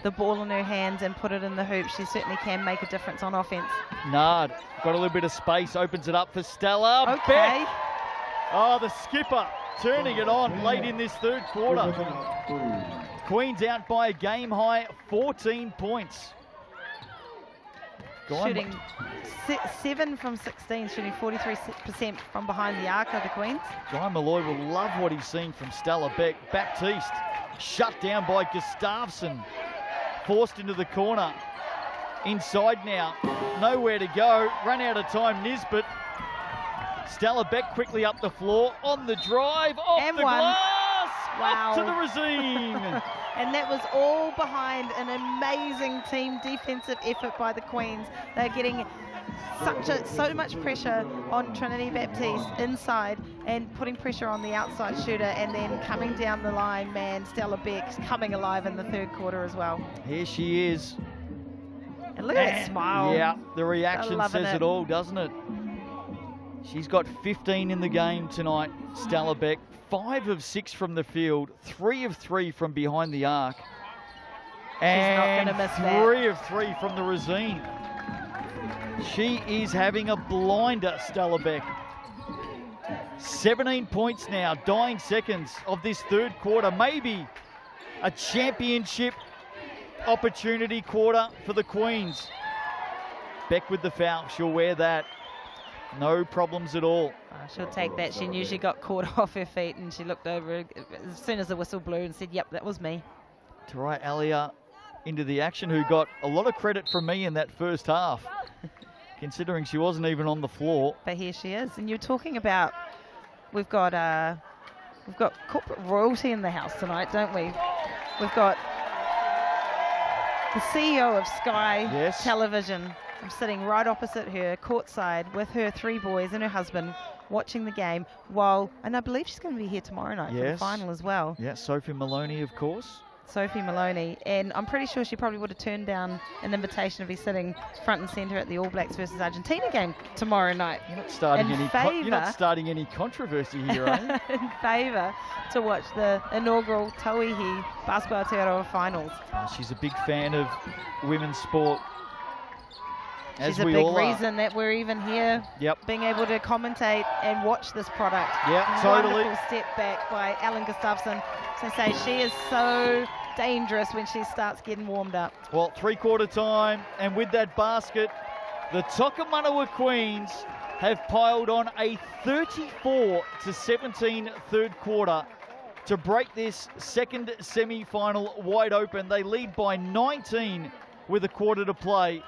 the ball in her hands and put it in the hoop. She certainly can make a difference on offense. Nard got a little bit of space, opens it up for Stella. Okay. Beck. Oh, the skipper turning it on late in this third quarter. Queens out by a game high 14 points. Shooting 7 from 16, shooting 43% from behind the arc of the Queens. Guy Malloy will love what he's seen from Stella Beck. Baptiste shut down by Gustafsson. Forced into the corner. Inside now. Nowhere to go. Run out of time, Nisbet. Stella Beck quickly up the floor. On the drive. Off and the glass. Wow. Up to the regime. And that was all behind an amazing team defensive effort by the Queens. They're getting so much pressure on Trinity Baptiste inside and putting pressure on the outside shooter, and then coming down the line, man, Stella Beck's coming alive in the third quarter as well. Here she is. And look at that smile. Yeah, the reaction says it all, doesn't it? She's got 15 in the game tonight, Stella Beck. 5 of 6 from the field, 3 of 3 from behind the arc. And not gonna miss that. 3 of 3 from the Rosine. She is having a blinder, Stella Beck. 17 points now, dying seconds of this third quarter. Maybe a championship opportunity quarter for the Queens. Beck with the foul, she'll wear that. No problems at all. She'll take that. She knew she got caught off her feet, and she looked over as soon as the whistle blew and said, yep, that was me. Tarai Alia into the action, who got a lot of credit from me in that first half, considering she wasn't even on the floor. But here she is. And you're talking about, we've got corporate royalty in the house tonight, don't we? We've got the CEO of Sky Television. I'm sitting right opposite her, courtside, with her 3 boys and her husband, watching the game and I believe she's going to be here tomorrow night for the final as well. Yeah, Sophie Maloney, of course. Sophie Maloney, and I'm pretty sure she probably would have turned down an invitation to be sitting front and centre at the All Blacks versus Argentina game tomorrow night. You're not starting any controversy here, are you? In favour to watch the inaugural Tauihi Basketball Aotearoa finals. She's a big fan of women's sport. She's a big reason that we're even here, being able to commentate and watch this product. Yeah, totally. Wonderful step back by Ellen Gustafsson. So say she is so dangerous when she starts getting warmed up. Well, 3-quarter time, and with that basket, the Tokomanawa Queens have piled on a 34-17 third quarter to break this second semi-final wide open. They lead by 19 with a quarter to play.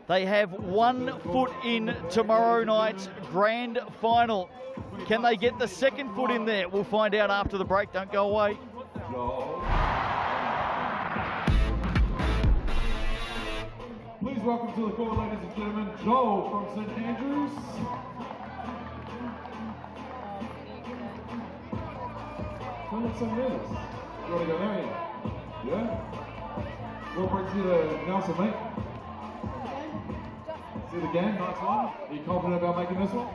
They have 1 foot in tomorrow night's grand final. Can they get the second foot in there? We'll find out after the break. Don't go away. Please welcome to the court, ladies and gentlemen, Joel from St. Andrews. Don't look so nervous. You want to go there? Yeah? What brings you to Nelson, mate? See the game, nice one. Are you confident about making this one?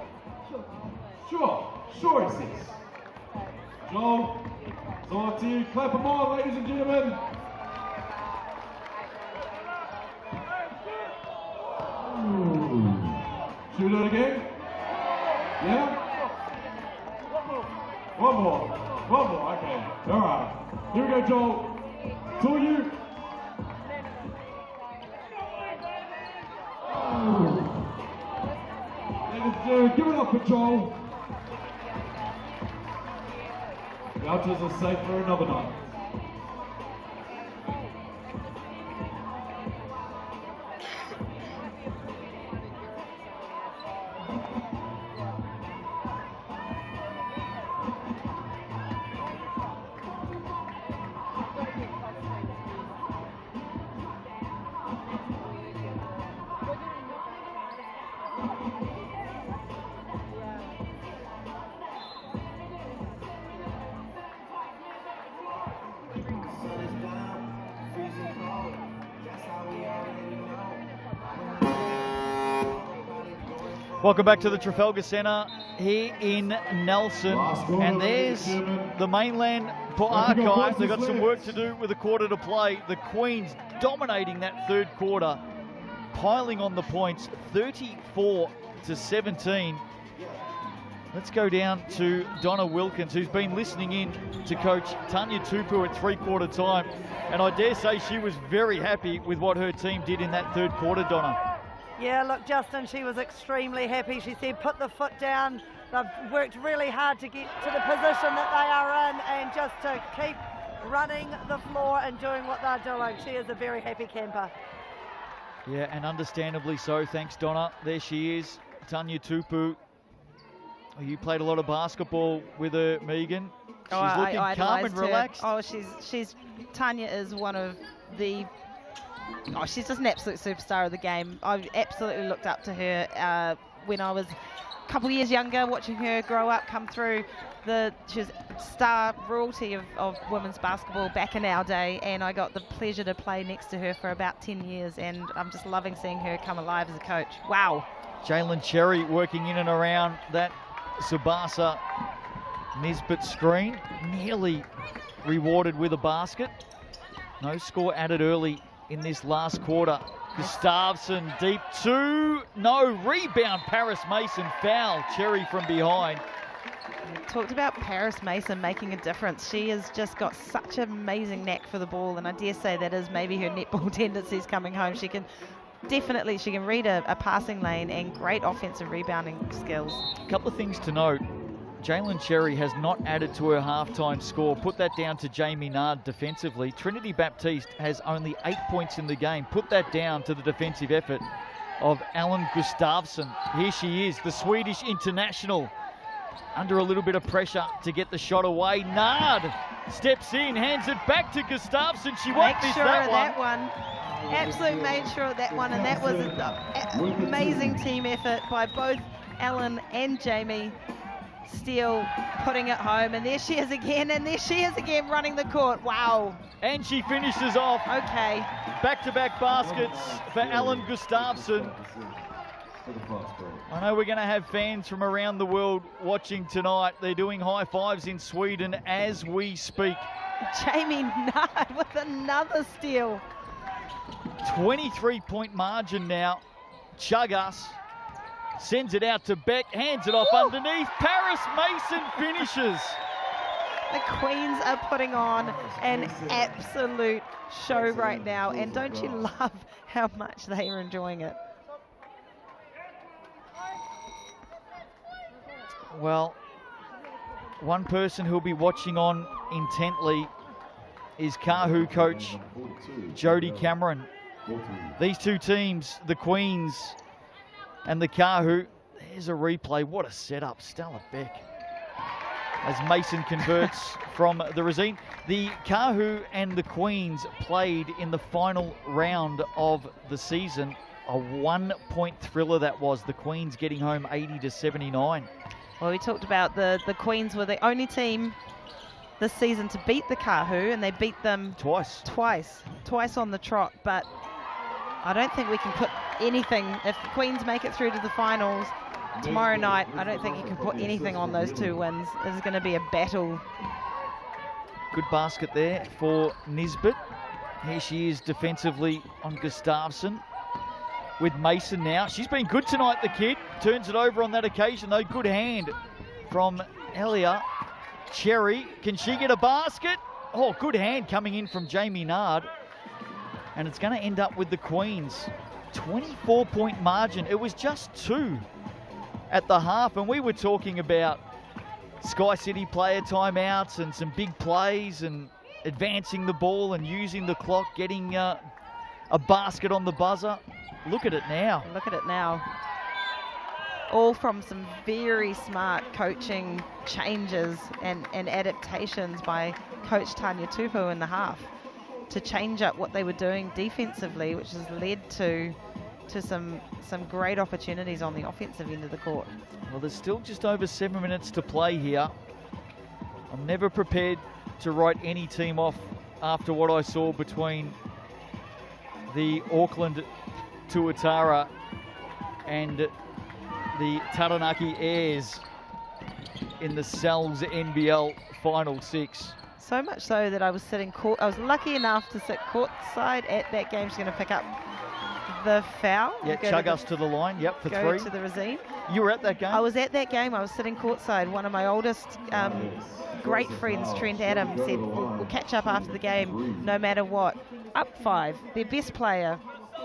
Sure he says. Joel, it's all up to you. Clap them on, ladies and gentlemen. Should we do it again? Yeah? One more, okay. All right. Here we go, Joel. To you. Give it up for Joel. The Ultras are safe for another night. Welcome back to the Trafalgar Centre here in Nelson, and there's the Mainland Pouakai. They've got some work to do with a quarter to play. The Queens dominating that third quarter, piling on the points, 34-17. Let's go down to Donna Wilkins, who's been listening in to Coach Tanya Tupu at 3-quarter time, and I dare say she was very happy with what her team did in that third quarter, Donna. Yeah, look, Justin, she was extremely happy. She said, put the foot down. They've worked really hard to get to the position that they are in and just to keep running the floor and doing what they're doing. She is a very happy camper. Yeah, and understandably so. Thanks, Donna. There she is, Tanya Tupu. You played a lot of basketball with her, Megan. She's looking calm and relaxed. Tanya is one of the Oh, she's just an absolute superstar of the game. I absolutely looked up to her when I was a couple of years younger, watching her grow up, come through. She was star royalty of women's basketball back in our day, and I got the pleasure to play next to her for about 10 years, and I'm just loving seeing her come alive as a coach. Wow. Jalen Cherry working in and around that Tsubasa Nisbet screen, nearly rewarded with a basket. No score added early in this last quarter. Gustafsson deep two, no rebound. Paris Mason foul. Cherry from behind. Talked about Paris Mason making a difference. She has just got such an amazing knack for the ball, and I dare say that is maybe her netball tendencies coming home. She can read a passing lane and great offensive rebounding skills. A couple of things to note. Jalen Cherry has not added to her halftime score. Put that down to Jamie Nard defensively. Trinity Baptiste has only 8 points in the game. Put that down to the defensive effort of Ellen Gustafsson. Here she is, the Swedish international, under a little bit of pressure to get the shot away. Nard steps in, hands it back to Gustafsson. She won't miss that one. Absolutely made sure of that one, and that was an amazing team effort by both Ellen and Jamie. Steele putting it home, and there she is again, running the court. Wow. And she finishes off. Okay. Back-to-back baskets for Ellen Gustafsson. I know we're going to have fans from around the world watching tonight. They're doing high fives in Sweden as we speak. Jamie Nard with another steal. 23-point margin now. Chagas sends it out to Beck, hands it off underneath. Paris Mason finishes. The Queens are putting on an absolute show right now, and don't you love how much they are enjoying it? Well, one person who'll be watching on intently is Kahu coach Jody Cameron. These two teams, the Queens and the Kahu, there's a replay. What a setup. Stella Beck as Mason converts from the Racine. The Kahu and the Queens played in the final round of the season. A 1-point thriller that was. The Queens getting home 80-79. Well, we talked about the Queens were the only team this season to beat the Kahu, and they beat them twice on the trot. But I don't think we can put anything, if the Queens make it through to the finals tomorrow night, I don't think you can put anything on those two wins. This is going to be a battle. Good basket there for Nisbet. Here she is defensively on Gustafsson with Mason now. She's been good tonight, the kid. Turns it over on that occasion, though. Good hand from Elia. Cherry, can she get a basket? Oh, good hand coming in from Jamie Nard. And it's going to end up with the Queens. 24-point margin. It was just 2 at the half, and we were talking about Sky City player timeouts and some big plays and advancing the ball and using the clock, getting a basket on the buzzer. Look at it now. Look at it now. All from some very smart coaching changes and adaptations by Coach Tanya Tupu in the half to change up what they were doing defensively, which has led to some great opportunities on the offensive end of the court. Well, there's still just over 7 minutes to play here. I'm never prepared to write any team off after what I saw between the Auckland Tuatara and the Taranaki Airs in the Sal's NBL Final 6. So much so that I was lucky enough to sit courtside at that game. She's going to pick up the foul. Yeah, chug us to the line. Yep, for 3. Go to the Racine. You were at that game? I was at that game. I was sitting courtside. One of my oldest great friends, Trent Adams, said, we'll catch up after the game no matter what. Up 5, their best player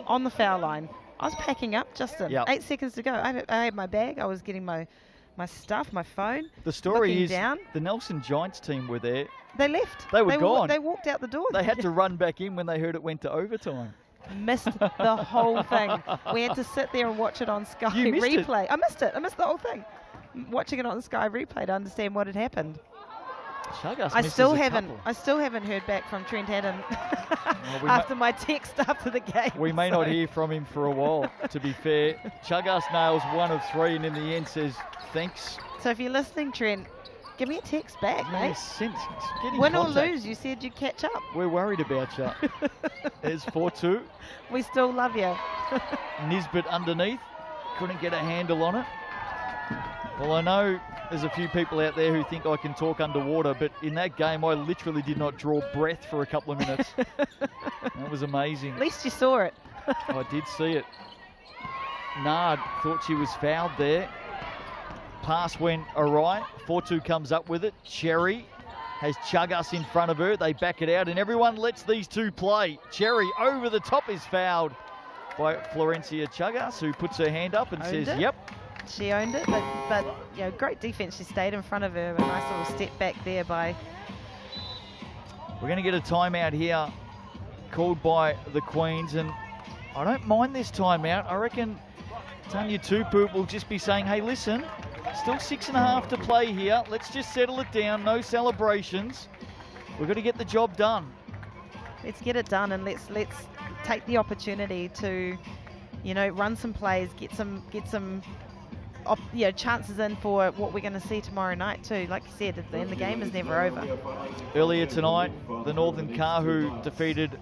on the foul line. I was packing up, Justin. Yep. 8 seconds to go. I had my bag. I was getting my stuff, my phone. The story is down. The Nelson Giants team were there. They left. They were gone. They walked out the door. They had to run back in when they heard it went to overtime. Missed the whole thing. We had to sit there and watch it on Sky Replay. I missed it. I missed the whole thing. Watching it on Sky Replay to understand what had happened. Chagas I misses still a haven't couple. heard back from Trent Adam we after my text after the game. We may not hear from him for a while, to be fair. Chagas nails 1 of 3 and in the end says thanks. So if you're listening, Trent, give me a text back, mate. Get in Win or contact. lose, you said you'd catch up. We're worried about you. There's 4-2. We still love you. Nisbet underneath. Couldn't get a handle on it. Well, I know there's a few people out there who think I can talk underwater, but in that game I literally did not draw breath for a couple of minutes. That was amazing. At least you saw it. I did see it. Nard thought she was fouled there. Pass went awry. 4-2 comes up with it. Cherry has Chagas in front of her. They back it out and everyone lets these two play. Cherry over the top is fouled by Florencia Chagas, who puts her hand up and says, it. yep. She owned it, but you know, great defense. She stayed in front of her. A nice little step back there by... We're going to get a timeout here called by the Queens, and I don't mind this timeout. I reckon Tanya Tupu will just be saying, hey, listen, still 6.5 to play here. Let's just settle it down. No celebrations. We've got to get the job done. Let's get it done, and let's take the opportunity to, you know, run some plays, get some chances in for what we're going to see tomorrow night too. Like you said, the game is never over. Earlier tonight, the Northern Kahu defeated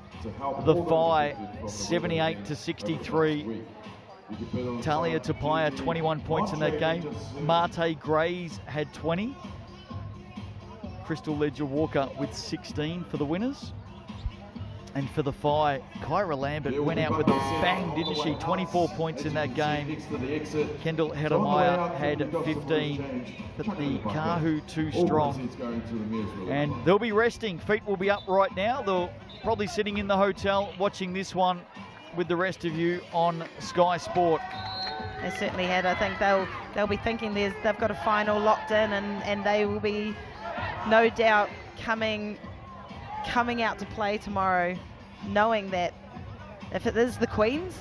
the Phi 78-63. Talia Tapaya 21 points in that game. Marte Grays had 20. Crystal Ledger Walker with 16 for the winners. And for the Phi, Kyra Lambert went out with a bang, didn't she? 24 points in that game. Kendall Hedemeier had 15, but the Kahu too strong. And they'll be resting. Feet will be up right now. They'll probably sitting in the hotel watching this one with the rest of you on Sky Sport. They certainly had. I think they'll be thinking they've got a final locked in, and they will be no doubt coming out to play tomorrow, knowing that if it is the Queens,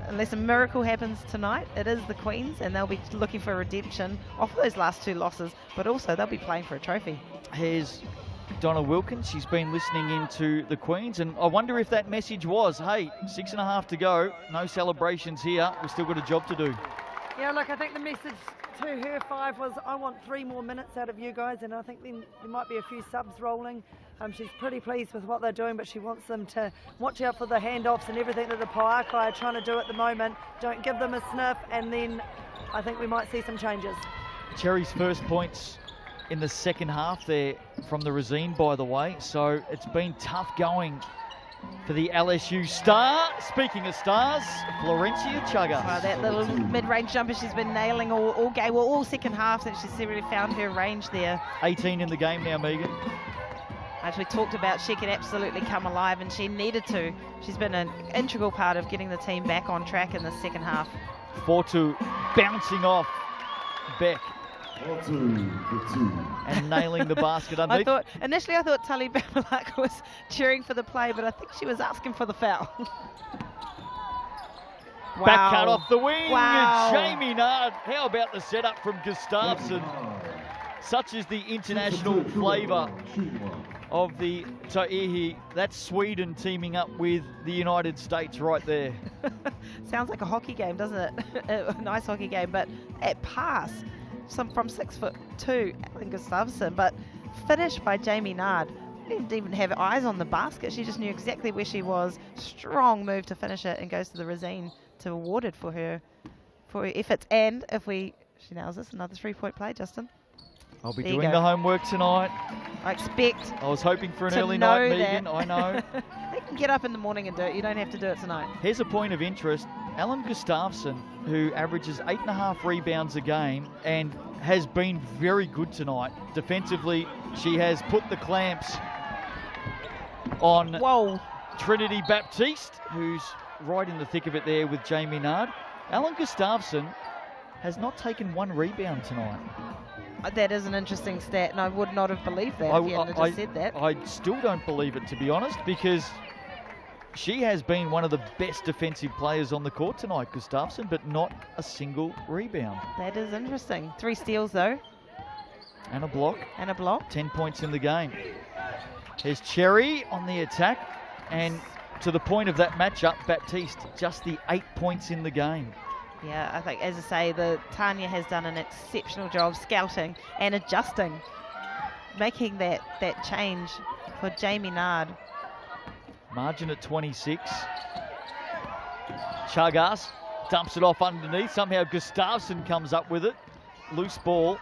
unless a miracle happens tonight, it is the Queens, and they'll be looking for redemption off those last 2 losses, but also they'll be playing for a trophy. Here's Donna Wilkins. She's been listening into the Queens, and I wonder if that message was, hey, 6.5 to go, no celebrations here, we've still got a job to do. Yeah, look, I think the message to her 5 was, I want 3 more minutes out of you guys, and I think then there might be a few subs rolling. She's pretty pleased with what they're doing, but she wants them to watch out for the handoffs and everything that the Pouakai are trying to do at the moment. Don't give them a sniff, and then I think we might see some changes. Cherry's first points in the second half there from the Rosine, by the way, so it's been tough going for the LSU star. Speaking of stars, Florencia Chagas. Wow, that little mid-range jumper she's been nailing all game, well, all second half since she's really found her range there. 18 in the game now, Megan. As we talked about, she can absolutely come alive, and she needed to. She's been an integral part of getting the team back on track in the second half. 4-2 bouncing off Beck. 4-2. And nailing the basket underneath. Initially I thought Tully Bevilaqua was cheering for the play, but I think she was asking for the foul. Wow. Back cut off the wing. Wow. Jamie Nard. How about the setup from Gustafsson? Such is the international flavour of the Tauihi. That's Sweden teaming up with the United States right there. Sounds like a hockey game, doesn't it? A nice hockey game, but at pass, from 6'2", Alan Gustafsson, but finished by Jamie Nard. Didn't even have eyes on the basket. She just knew exactly where she was. Strong move to finish it, and goes to the Rosine to awarded for her efforts. And if she nails this, another 3-point play, Justin. I'll be doing the homework tonight. I expect. I was hoping for an early night, Megan. I know. They can get up in the morning and do it. You don't have to do it tonight. Here's a point of interest. Alan Gustafsson, who averages 8.5 rebounds a game and has been very good tonight. Defensively, she has put the clamps on Trinity Baptiste, who's right in the thick of it there with Jamie Nard. Alan Gustafsson has not taken 1 rebound tonight. That is an interesting stat, and I would not have believed that if you hadn't just said that. I still don't believe it, to be honest, because she has been one of the best defensive players on the court tonight, Gustafsson, but not a single rebound. That is interesting. 3 steals, though. And a block. And a block. 10 points in the game. Here's Cherry on the attack. And to the point of that matchup, Baptiste, just the 8 points in the game. Yeah, I think, as I say, Tanya has done an exceptional job scouting and adjusting, making that change for Jamie Nard. Margin at 26. Chagas dumps it off underneath. Somehow Gustafsson comes up with it. Loose ball.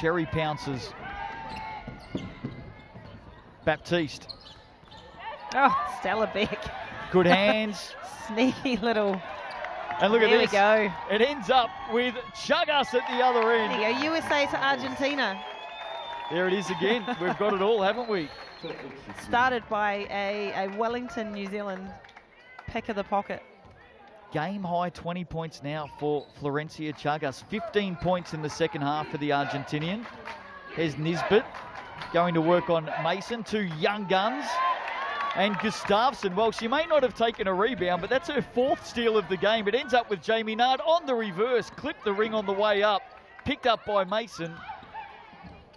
Cherry pounces. Baptiste. Oh, Stella Beck. Good hands. Sneaky little. And look at this. There we go. It ends up with Chagas at the other end. There you go. USA to Argentina. There it is again. We've got it all, haven't we? Started by a Wellington, New Zealand pick of the pocket. Game high 20 points now for Florencia Chagas. 15 points in the second half for the Argentinian. Here's Nisbet going to work on Mason. Two young guns. And Gustafsson, well, she may not have taken a rebound, but that's her fourth steal of the game. It ends up with Jamie Nard on the reverse. Clipped the ring on the way up. Picked up by Mason.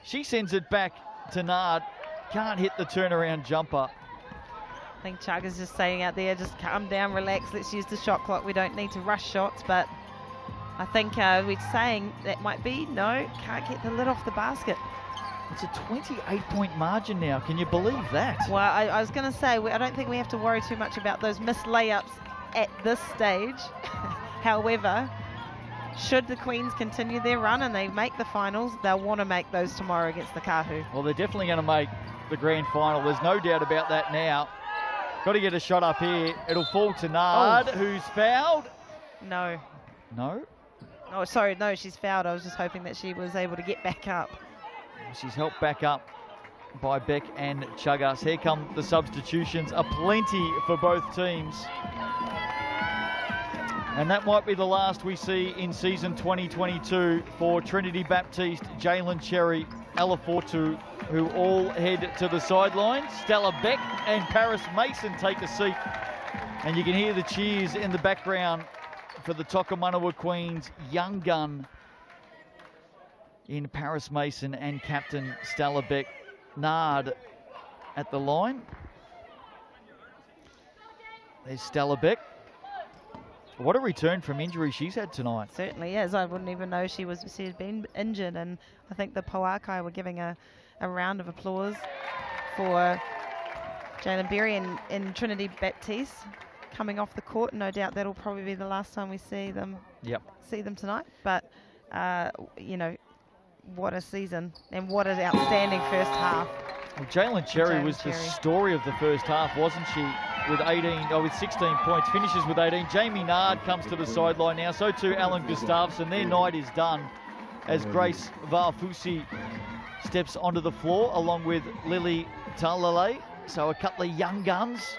She sends it back to Nard. Can't hit the turnaround jumper. I think Chaga's just saying out there, just calm down, relax, let's use the shot clock. We don't need to rush shots, but I think we're saying that might be, no, can't get the lid off the basket. It's a 28-point margin now. Can you believe that? Well, I was going to say, I don't think we have to worry too much about those missed layups at this stage. However, should the Queens continue their run and they make the finals, they'll want to make those tomorrow against the Kahu. Well, they're definitely going to make the grand final. There's no doubt about that now. Got to get a shot up here. It'll fall to Nard, who's fouled. No. No? Oh, sorry, no, she's fouled. I was just hoping that she was able to get back up. She's helped back up by Beck and Chagas. Here come the substitutions. Aplenty for both teams. And that might be the last we see in season 2022 for Trinity Baptiste, Jalen Cherry, Ella Fortu, who all head to the sidelines. Stella Beck and Paris Mason take a seat. And you can hear the cheers in the background for the Tokomanawa Queens young gun in Paris Mason and captain Stella Beck. Nard at the line. There's Stella Beck. What a return from injury she's had tonight. Certainly is. I wouldn't even know she had been injured, and I think the Pouakai were giving a round of applause for Jalen Berry and Trinity Baptiste coming off the court. No doubt that'll probably be the last time we see them. See them tonight. But you know, what a season and what an outstanding first half. Well, Jalen Cherry was the story of the first half, wasn't she? With 16 points, finishes with 18. Jamie Nard comes to the sideline now. So too Alan Gustafsson. Their night is done as Grace Varfusi steps onto the floor along with Lily Talale. So a couple of young guns,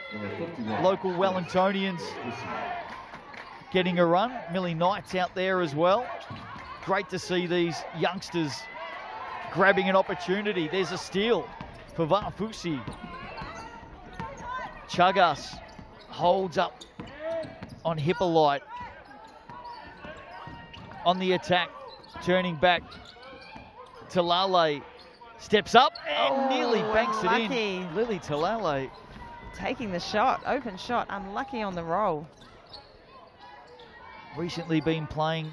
local Wellingtonians getting a run. Millie Knight's out there as well. Great to see these youngsters grabbing an opportunity. There's a steal for Varfusi. Chagas holds up on Hippolyte. On the attack, turning back. Talale steps up and nearly banks it in. Lily Talale taking the shot, open shot, unlucky on the roll. Recently been playing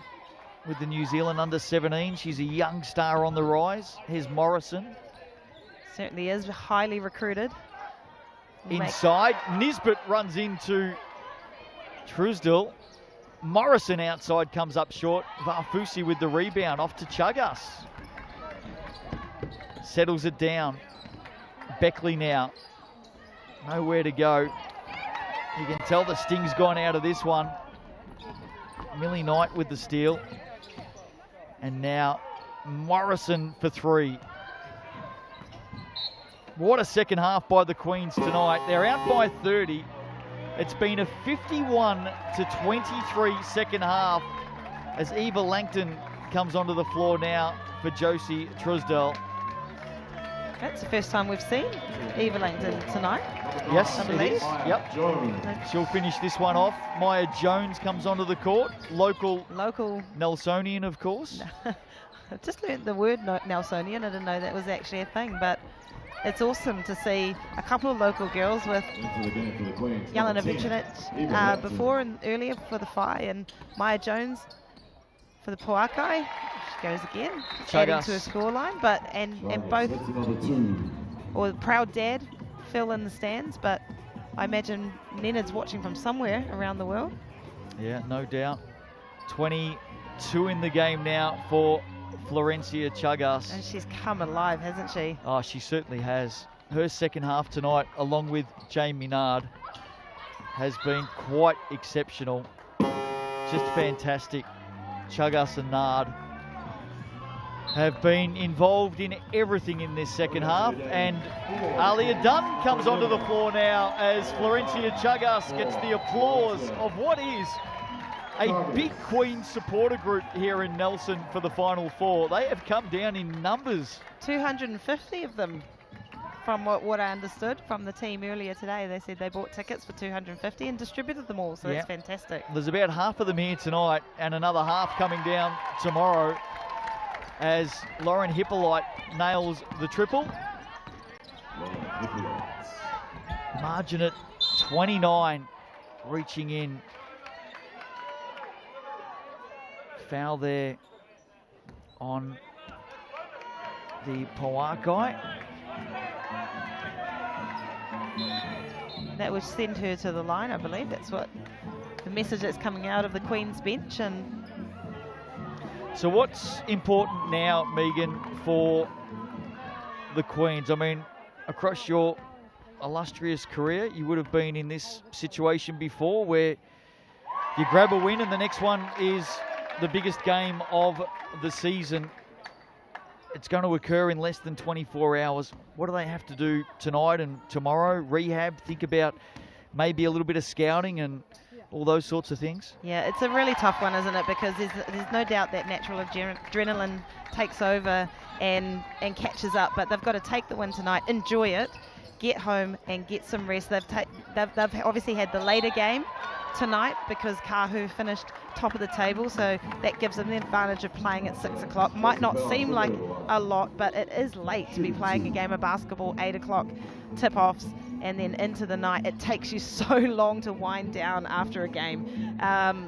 with the New Zealand under-17. She's a young star on the rise. Here's Morrison. Certainly is highly recruited. Inside, Nisbet runs into Truesdell. Morrison outside comes up short. Varfusi with the rebound, off to Chagas. Settles it down. Beckley now. Nowhere to go. You can tell the sting's gone out of this one. Millie Knight with the steal. And now Morrison for three. What a second half by the Queens tonight. They're out by 30. It's been a 51-23 second half as Eva Langton comes onto the floor now for Josie Truesdell. That's the first time we've seen Eva Langton tonight. Yes, I believe. it is. Yep. She'll finish this one off. Maya Jones comes onto the court. Local Nelsonian, of course. I've just learned the word Nelsonian. I didn't know that was actually a thing, but it's awesome to see a couple of local girls with Jelena Vicinic before and earlier for the Phi, and Maya Jones for the Pouakai. She goes again, adding to a scoreline, but and both, or the proud dad, Phil in the stands, but I imagine Nenad's watching from somewhere around the world. Yeah, no doubt. 22 in the game now for Florencia Chagas. And she's come alive, hasn't she? Oh, she certainly has. Her second half tonight, along with Jane Minard, has been quite exceptional. Just fantastic. Chagas and Nard have been involved in everything in this second half, and Alia Dunn comes onto the floor now as Florencia Chagas gets the applause of what is a big Queen supporter group here in Nelson for the Final Four. They have come down in numbers. 250 of them, from what I understood from the team earlier today. They said they bought tickets for 250 and distributed them all, so that's fantastic. There's about half of them here tonight and another half coming down tomorrow as Lauren Hippolyte nails the triple. Margin at 29, reaching in. Foul there on the Pouakai. That would send her to the line, I believe. That's what the message that's coming out of the Queen's bench. And so what's important now, Megan, for the Queens? I mean, across your illustrious career, you would have been in this situation before where you grab a win and the next one is the biggest game of the season. It's going to occur in less than 24 hours. What do they have to do tonight and tomorrow? Rehab, think about maybe a little bit of scouting and all those sorts of things? Yeah, it's a really tough one, isn't it? Because there's no doubt that natural adrenaline takes over and catches up, but they've got to take the win tonight, enjoy it, get home and get some rest. They've obviously had the later game tonight because Kahu finished top of the table, so that gives them the advantage of playing at 6 o'clock. Might not seem like a lot, but it is late to be playing a game of basketball, 8 o'clock tip-offs, and then into the night. It takes you so long to wind down after a game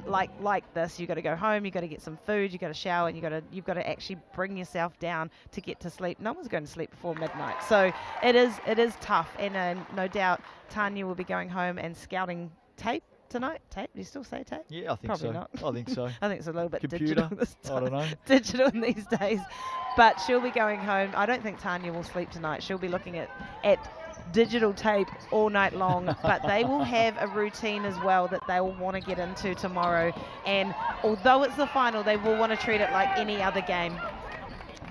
like this. You've got to go home, you've got to get some food, you've got to shower, and you've got to actually bring yourself down to get to sleep. No one's going to sleep before midnight, so it is tough, and no doubt Tanya will be going home and scouting tape tonight. Tape? Do you still say tape? Yeah, I think Probably so. Not. I think so. I think it's a little bit Computer, digital this time. I don't know. Digital in these days. But she'll be going home. I don't think Tanya will sleep tonight. She'll be looking at digital tape all night long. But they will have a routine as well that they will want to get into tomorrow. And although it's the final, they will want to treat it like any other game.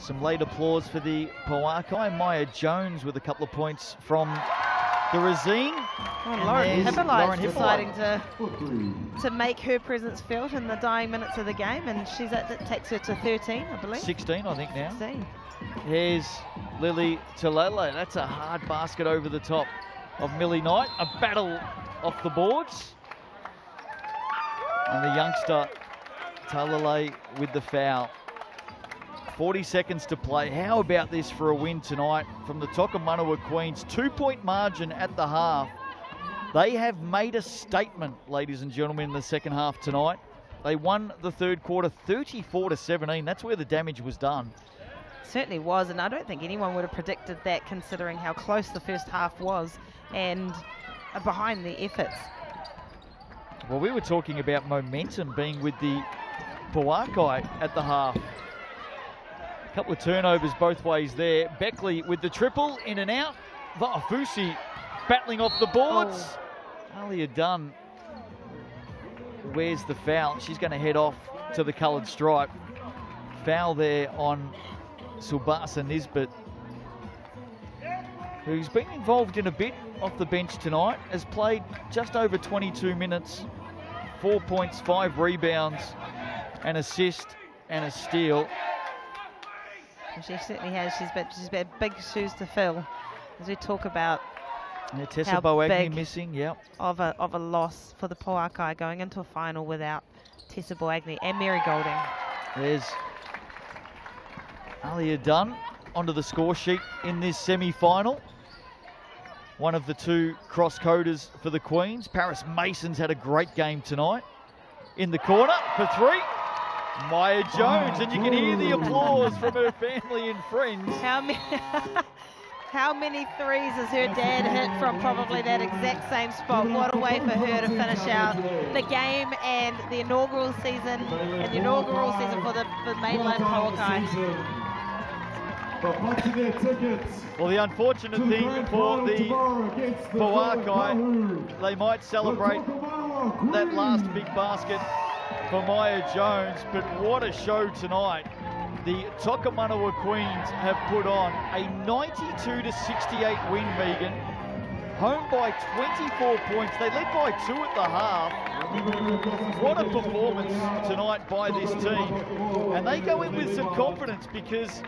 Some late applause for the Pouakai. Maya Jones with a couple of points from the Razine. Lauren Hippolyte deciding to make her presence felt in the dying minutes of the game, and that takes her to 13, I believe. 16, I think now. 16. Here's Lily Talele. That's a hard basket over the top of Millie Knight. A battle off the boards. And the youngster Talele with the foul. 40 seconds to play. How about this for a win tonight from the Tokomanawa Queens? 2-point margin at the half. They have made a statement, ladies and gentlemen, in the second half tonight. They won the third quarter 34-17. That's where the damage was done. Certainly was, and I don't think anyone would have predicted that considering how close the first half was and behind the efforts. Well, we were talking about momentum being with the Pouakai at the half. Couple of turnovers both ways there. Beckley with the triple, in and out. Va'afusi battling off the boards. Alia Dunn wears the foul. She's going to head off to the coloured stripe. Foul there on Subasa Nisbet, who's been involved in a bit off the bench tonight. Has played just over 22 minutes. 4 points, 5 rebounds, an assist and a steal. She certainly has. She's got big shoes to fill as we talk about Tessa Boagni missing, of a loss for the Pouakai going into a final without Tessa Boagni and Mary Golding. There's Alia Dunn onto the score sheet in this semi-final. One of the two cross-coders for the Queens. Paris Mason's had a great game tonight. In the corner for three, Maya Jones, and you can hear the applause from her family and friends. How many threes has her dad hit from probably that exact same spot? What a way for her to finish out the game and the inaugural season, for Mainland Pouakai. Well, the unfortunate thing for the Pouakai, they might celebrate that last big basket for Maya Jones, but what a show tonight. The Tokomanawa Queens have put on a 92-68 win, Megan. Home by 24 points. They led by 2 at the half. What a performance tonight by this team. And they go in with some confidence because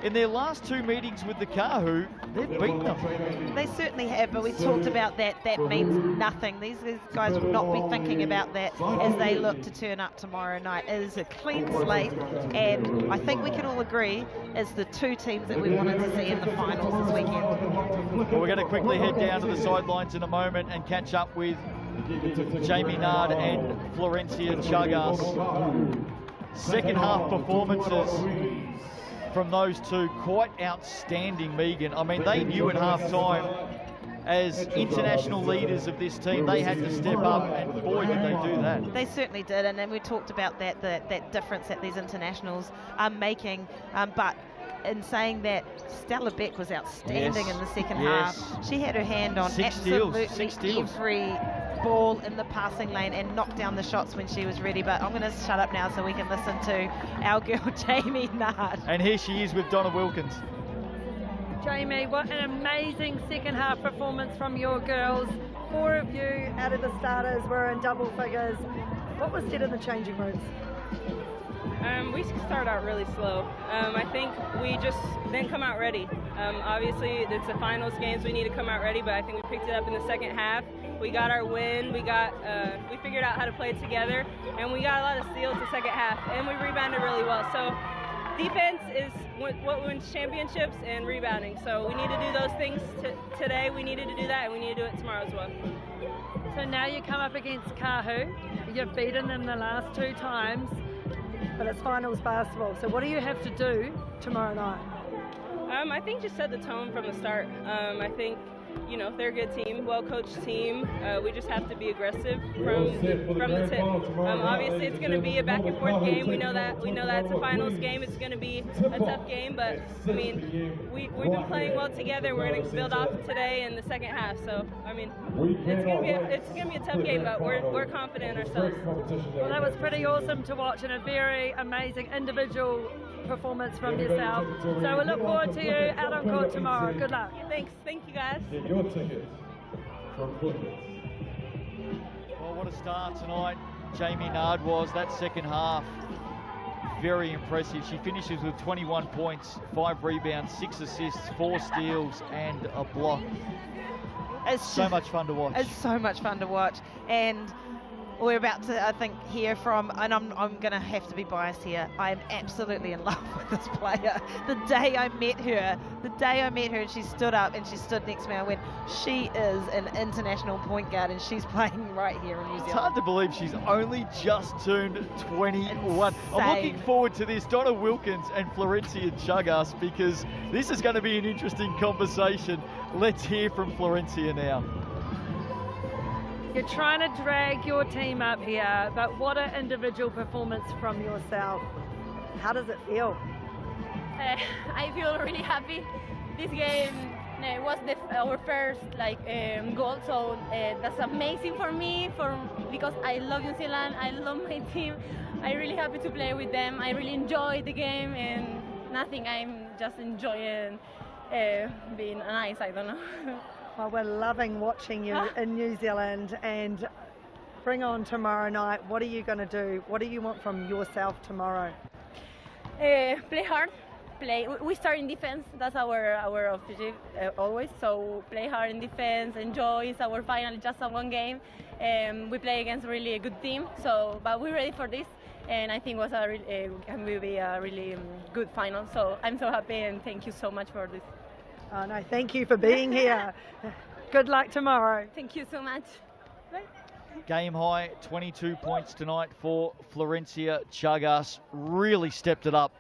in their last 2 meetings with the Kahu, they've beaten them. They certainly have, but we talked about that. That means nothing. These guys will not be thinking about that as they look to turn up tomorrow night. It is a clean slate, and I think we can all agree it's the 2 teams that we wanted to see in the finals this weekend. Well, we're going to quickly head down to the sidelines in a moment and catch up with Jamie Nard and Florencia Chagas. Second half performances from those two, quite outstanding, Megan. I mean, they knew at half-time, as international leaders of this team, they had to step up, and boy, did they do that. They certainly did, and then we talked about that difference that these internationals are making, but in saying that, Stella Beck was outstanding in the second half. She had her hand on absolutely every ball in the passing lane and knocked down the shots when she was ready. But I'm going to shut up now so we can listen to our girl Jamie Nard. And here she is with Donna Wilkins. Jamie, what an amazing second half performance from your girls. 4 of you out of the starters were in double figures. What was said in the changing rooms? We started out really slow. I think we just didn't come out ready. Obviously, it's the finals games, we need to come out ready, but I think we picked it up in the second half. We got our win, we figured out how to play together, and we got a lot of steals the second half, and we rebounded really well. So defense is what wins championships, and rebounding. So we need to do those things today. We needed to do that, and we need to do it tomorrow as well. So now you come up against Kahu. You've beaten them the last 2 times. But it's finals basketball, so what do you have to do tomorrow night? I think just set the tone from the start. I think, they're a good team, well-coached team. We just have to be aggressive from the tip. Obviously, it's going to be a back-and-forth game. We know that it's a finals game. It's going to be a tough game, but I mean, we've been playing well together. We're going to build off today in the second half. So I mean, it's going to be a tough game, but we're confident in ourselves. Well, that was pretty awesome to watch, and a very amazing individual performance from yourself. So we look forward to you out on court tomorrow. Good luck. Thanks. Thank you, guys. Your tickets from Queens. Well, what a start tonight Jamie Nard was. That second half, very impressive. She finishes with 21 points, 5 rebounds, 6 assists, 4 steals, and a block. It's so much fun to watch. It's so much fun to watch. And we're about to, I think, hear from, and I'm going to have to be biased here, I'm absolutely in love with this player. The day I met her, and she stood up and she stood next to me, I went, she is an international point guard and she's playing right here in New Zealand. It's hard to believe she's only just turned 21. Insane. I'm looking forward to this, Donna Wilkins and Florencia Chagas, because this is going to be an interesting conversation. Let's hear from Florencia now. You're trying to drag your team up here, but what an individual performance from yourself. How does it feel? I feel really happy. This game was our first goal, so that's amazing for me because I love New Zealand, I love my team. I'm really happy to play with them. I really enjoy the game and nothing. I'm just enjoying being on ice. I don't know. Well, we're loving watching you in New Zealand, and bring on tomorrow night. What are you going to do? What do you want from yourself tomorrow? Play hard. We start in defense. That's our objective always. So play hard in defense. Enjoy. It's our final, just a 1 game. We play against really a good team. But we're ready for this. and I think it was will be a really good final. So I'm so happy, and thank you so much for this. Oh no, thank you for being here. Good luck tomorrow. Thank you so much. Game high, 22 points tonight for Florencia Chagas. Really stepped it up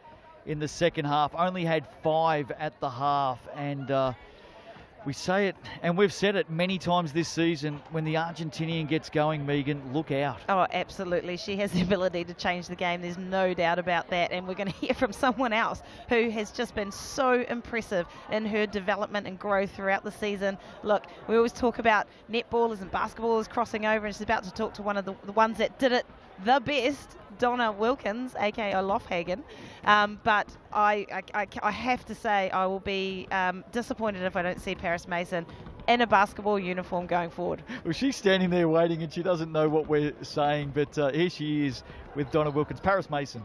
in the second half. Only had 5 at the half. And we say it, and we've said it many times this season, when the Argentinian gets going, Megan, look out. Oh, absolutely. She has the ability to change the game. There's no doubt about that. And we're going to hear from someone else who has just been so impressive in her development and growth throughout the season. Look, we always talk about netballers and basketballers crossing over, and she's about to talk to one of the ones that did it the best, Donna Wilkins, aka Lofhagen. But I have to say I will be disappointed if I don't see Paris Mason in a basketball uniform going forward. Well, she's standing there waiting and she doesn't know what we're saying, but here she is with Donna Wilkins. Paris Mason.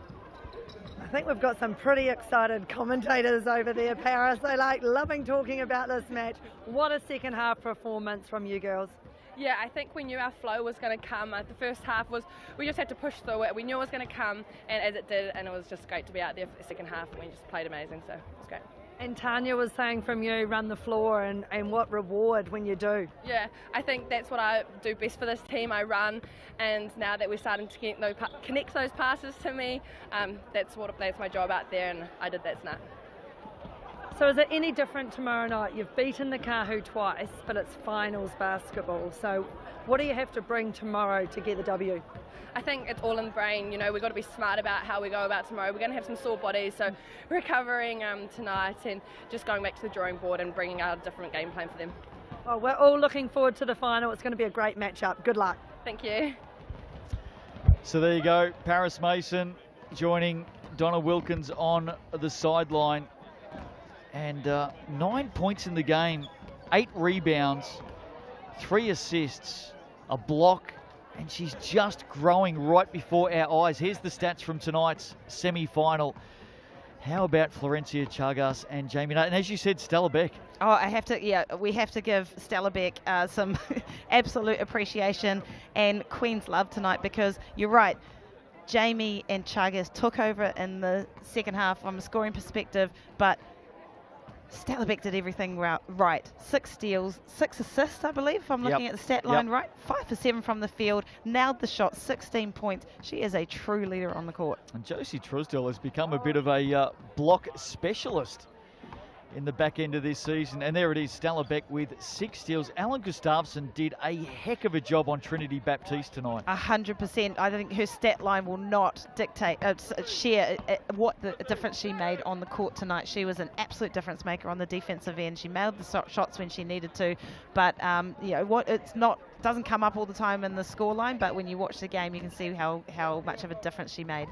I think we've got some pretty excited commentators over there, Paris. They like loving talking about this match. What a second half performance from you girls. Yeah, I think we knew our flow was going to come. The first half was, we just had to push through it. We knew it was going to come, and as it did, and it was just great to be out there for the second half, and we just played amazing, so it was great. And Tanya was saying from you, run the floor, and what reward when you do. Yeah, I think that's what I do best for this team. I run, and now that we're starting to connect those passes to me, that's my job out there, and I did that tonight. So is it any different tomorrow night? You've beaten the Kahu twice, but it's finals basketball. So what do you have to bring tomorrow to get the W? I think it's all in the brain. You know, we've got to be smart about how we go about tomorrow. We're going to have some sore bodies, so recovering tonight and just going back to the drawing board and bringing out a different game plan for them. Well, we're all looking forward to the final. It's going to be a great matchup. Good luck. Thank you. So there you go, Paris Mason joining Donna Wilkins on the sideline. And 9 points in the game, 8 rebounds, 3 assists, a block, and she's just growing right before our eyes. Here's the stats from tonight's semi-final. How about Florencia Chagas and Jamie Nutt? And as you said, Stella Beck. Oh, we have to give Stella Beck some absolute appreciation and Queen's love tonight, because you're right. Jamie and Chagas took over in the second half from a scoring perspective, but Stella Beck did everything right. 6 steals, 6 assists, I believe, if I'm looking at the stat line right. 5 for 7 from the field, nailed the shot, 16 points. She is a true leader on the court. And Josie Trusdell has become a bit of a block specialist in the back end of this season. And there it is, Stella Beck with 6 steals. Alan Gustafsson did a heck of a job on Trinity Baptiste tonight. 100%. I think her stat line will not dictate, share what the difference she made on the court tonight. She was an absolute difference maker on the defensive end. She nailed the shots when she needed to, but doesn't come up all the time in the scoreline, but when you watch the game, you can see how much of a difference she made.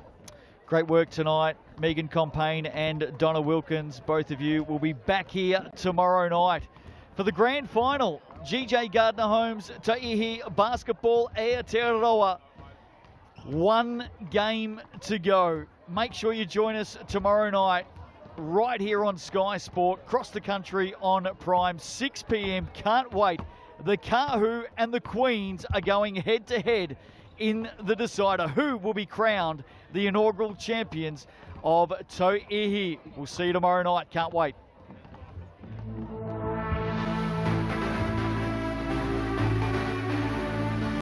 Great work tonight, Megan Compain and Donna Wilkins. Both of you will be back here tomorrow night for the grand final. GJ Gardner Homes, Tauihi Basketball Aotearoa. 1 game to go. Make sure you join us tomorrow night right here on Sky Sport, across the country on Prime, 6 p.m. Can't wait. The Kahu and the Queens are going head-to-head in the decider. Who will be crowned the inaugural champions of Tauihi? We'll see you tomorrow night. Can't wait.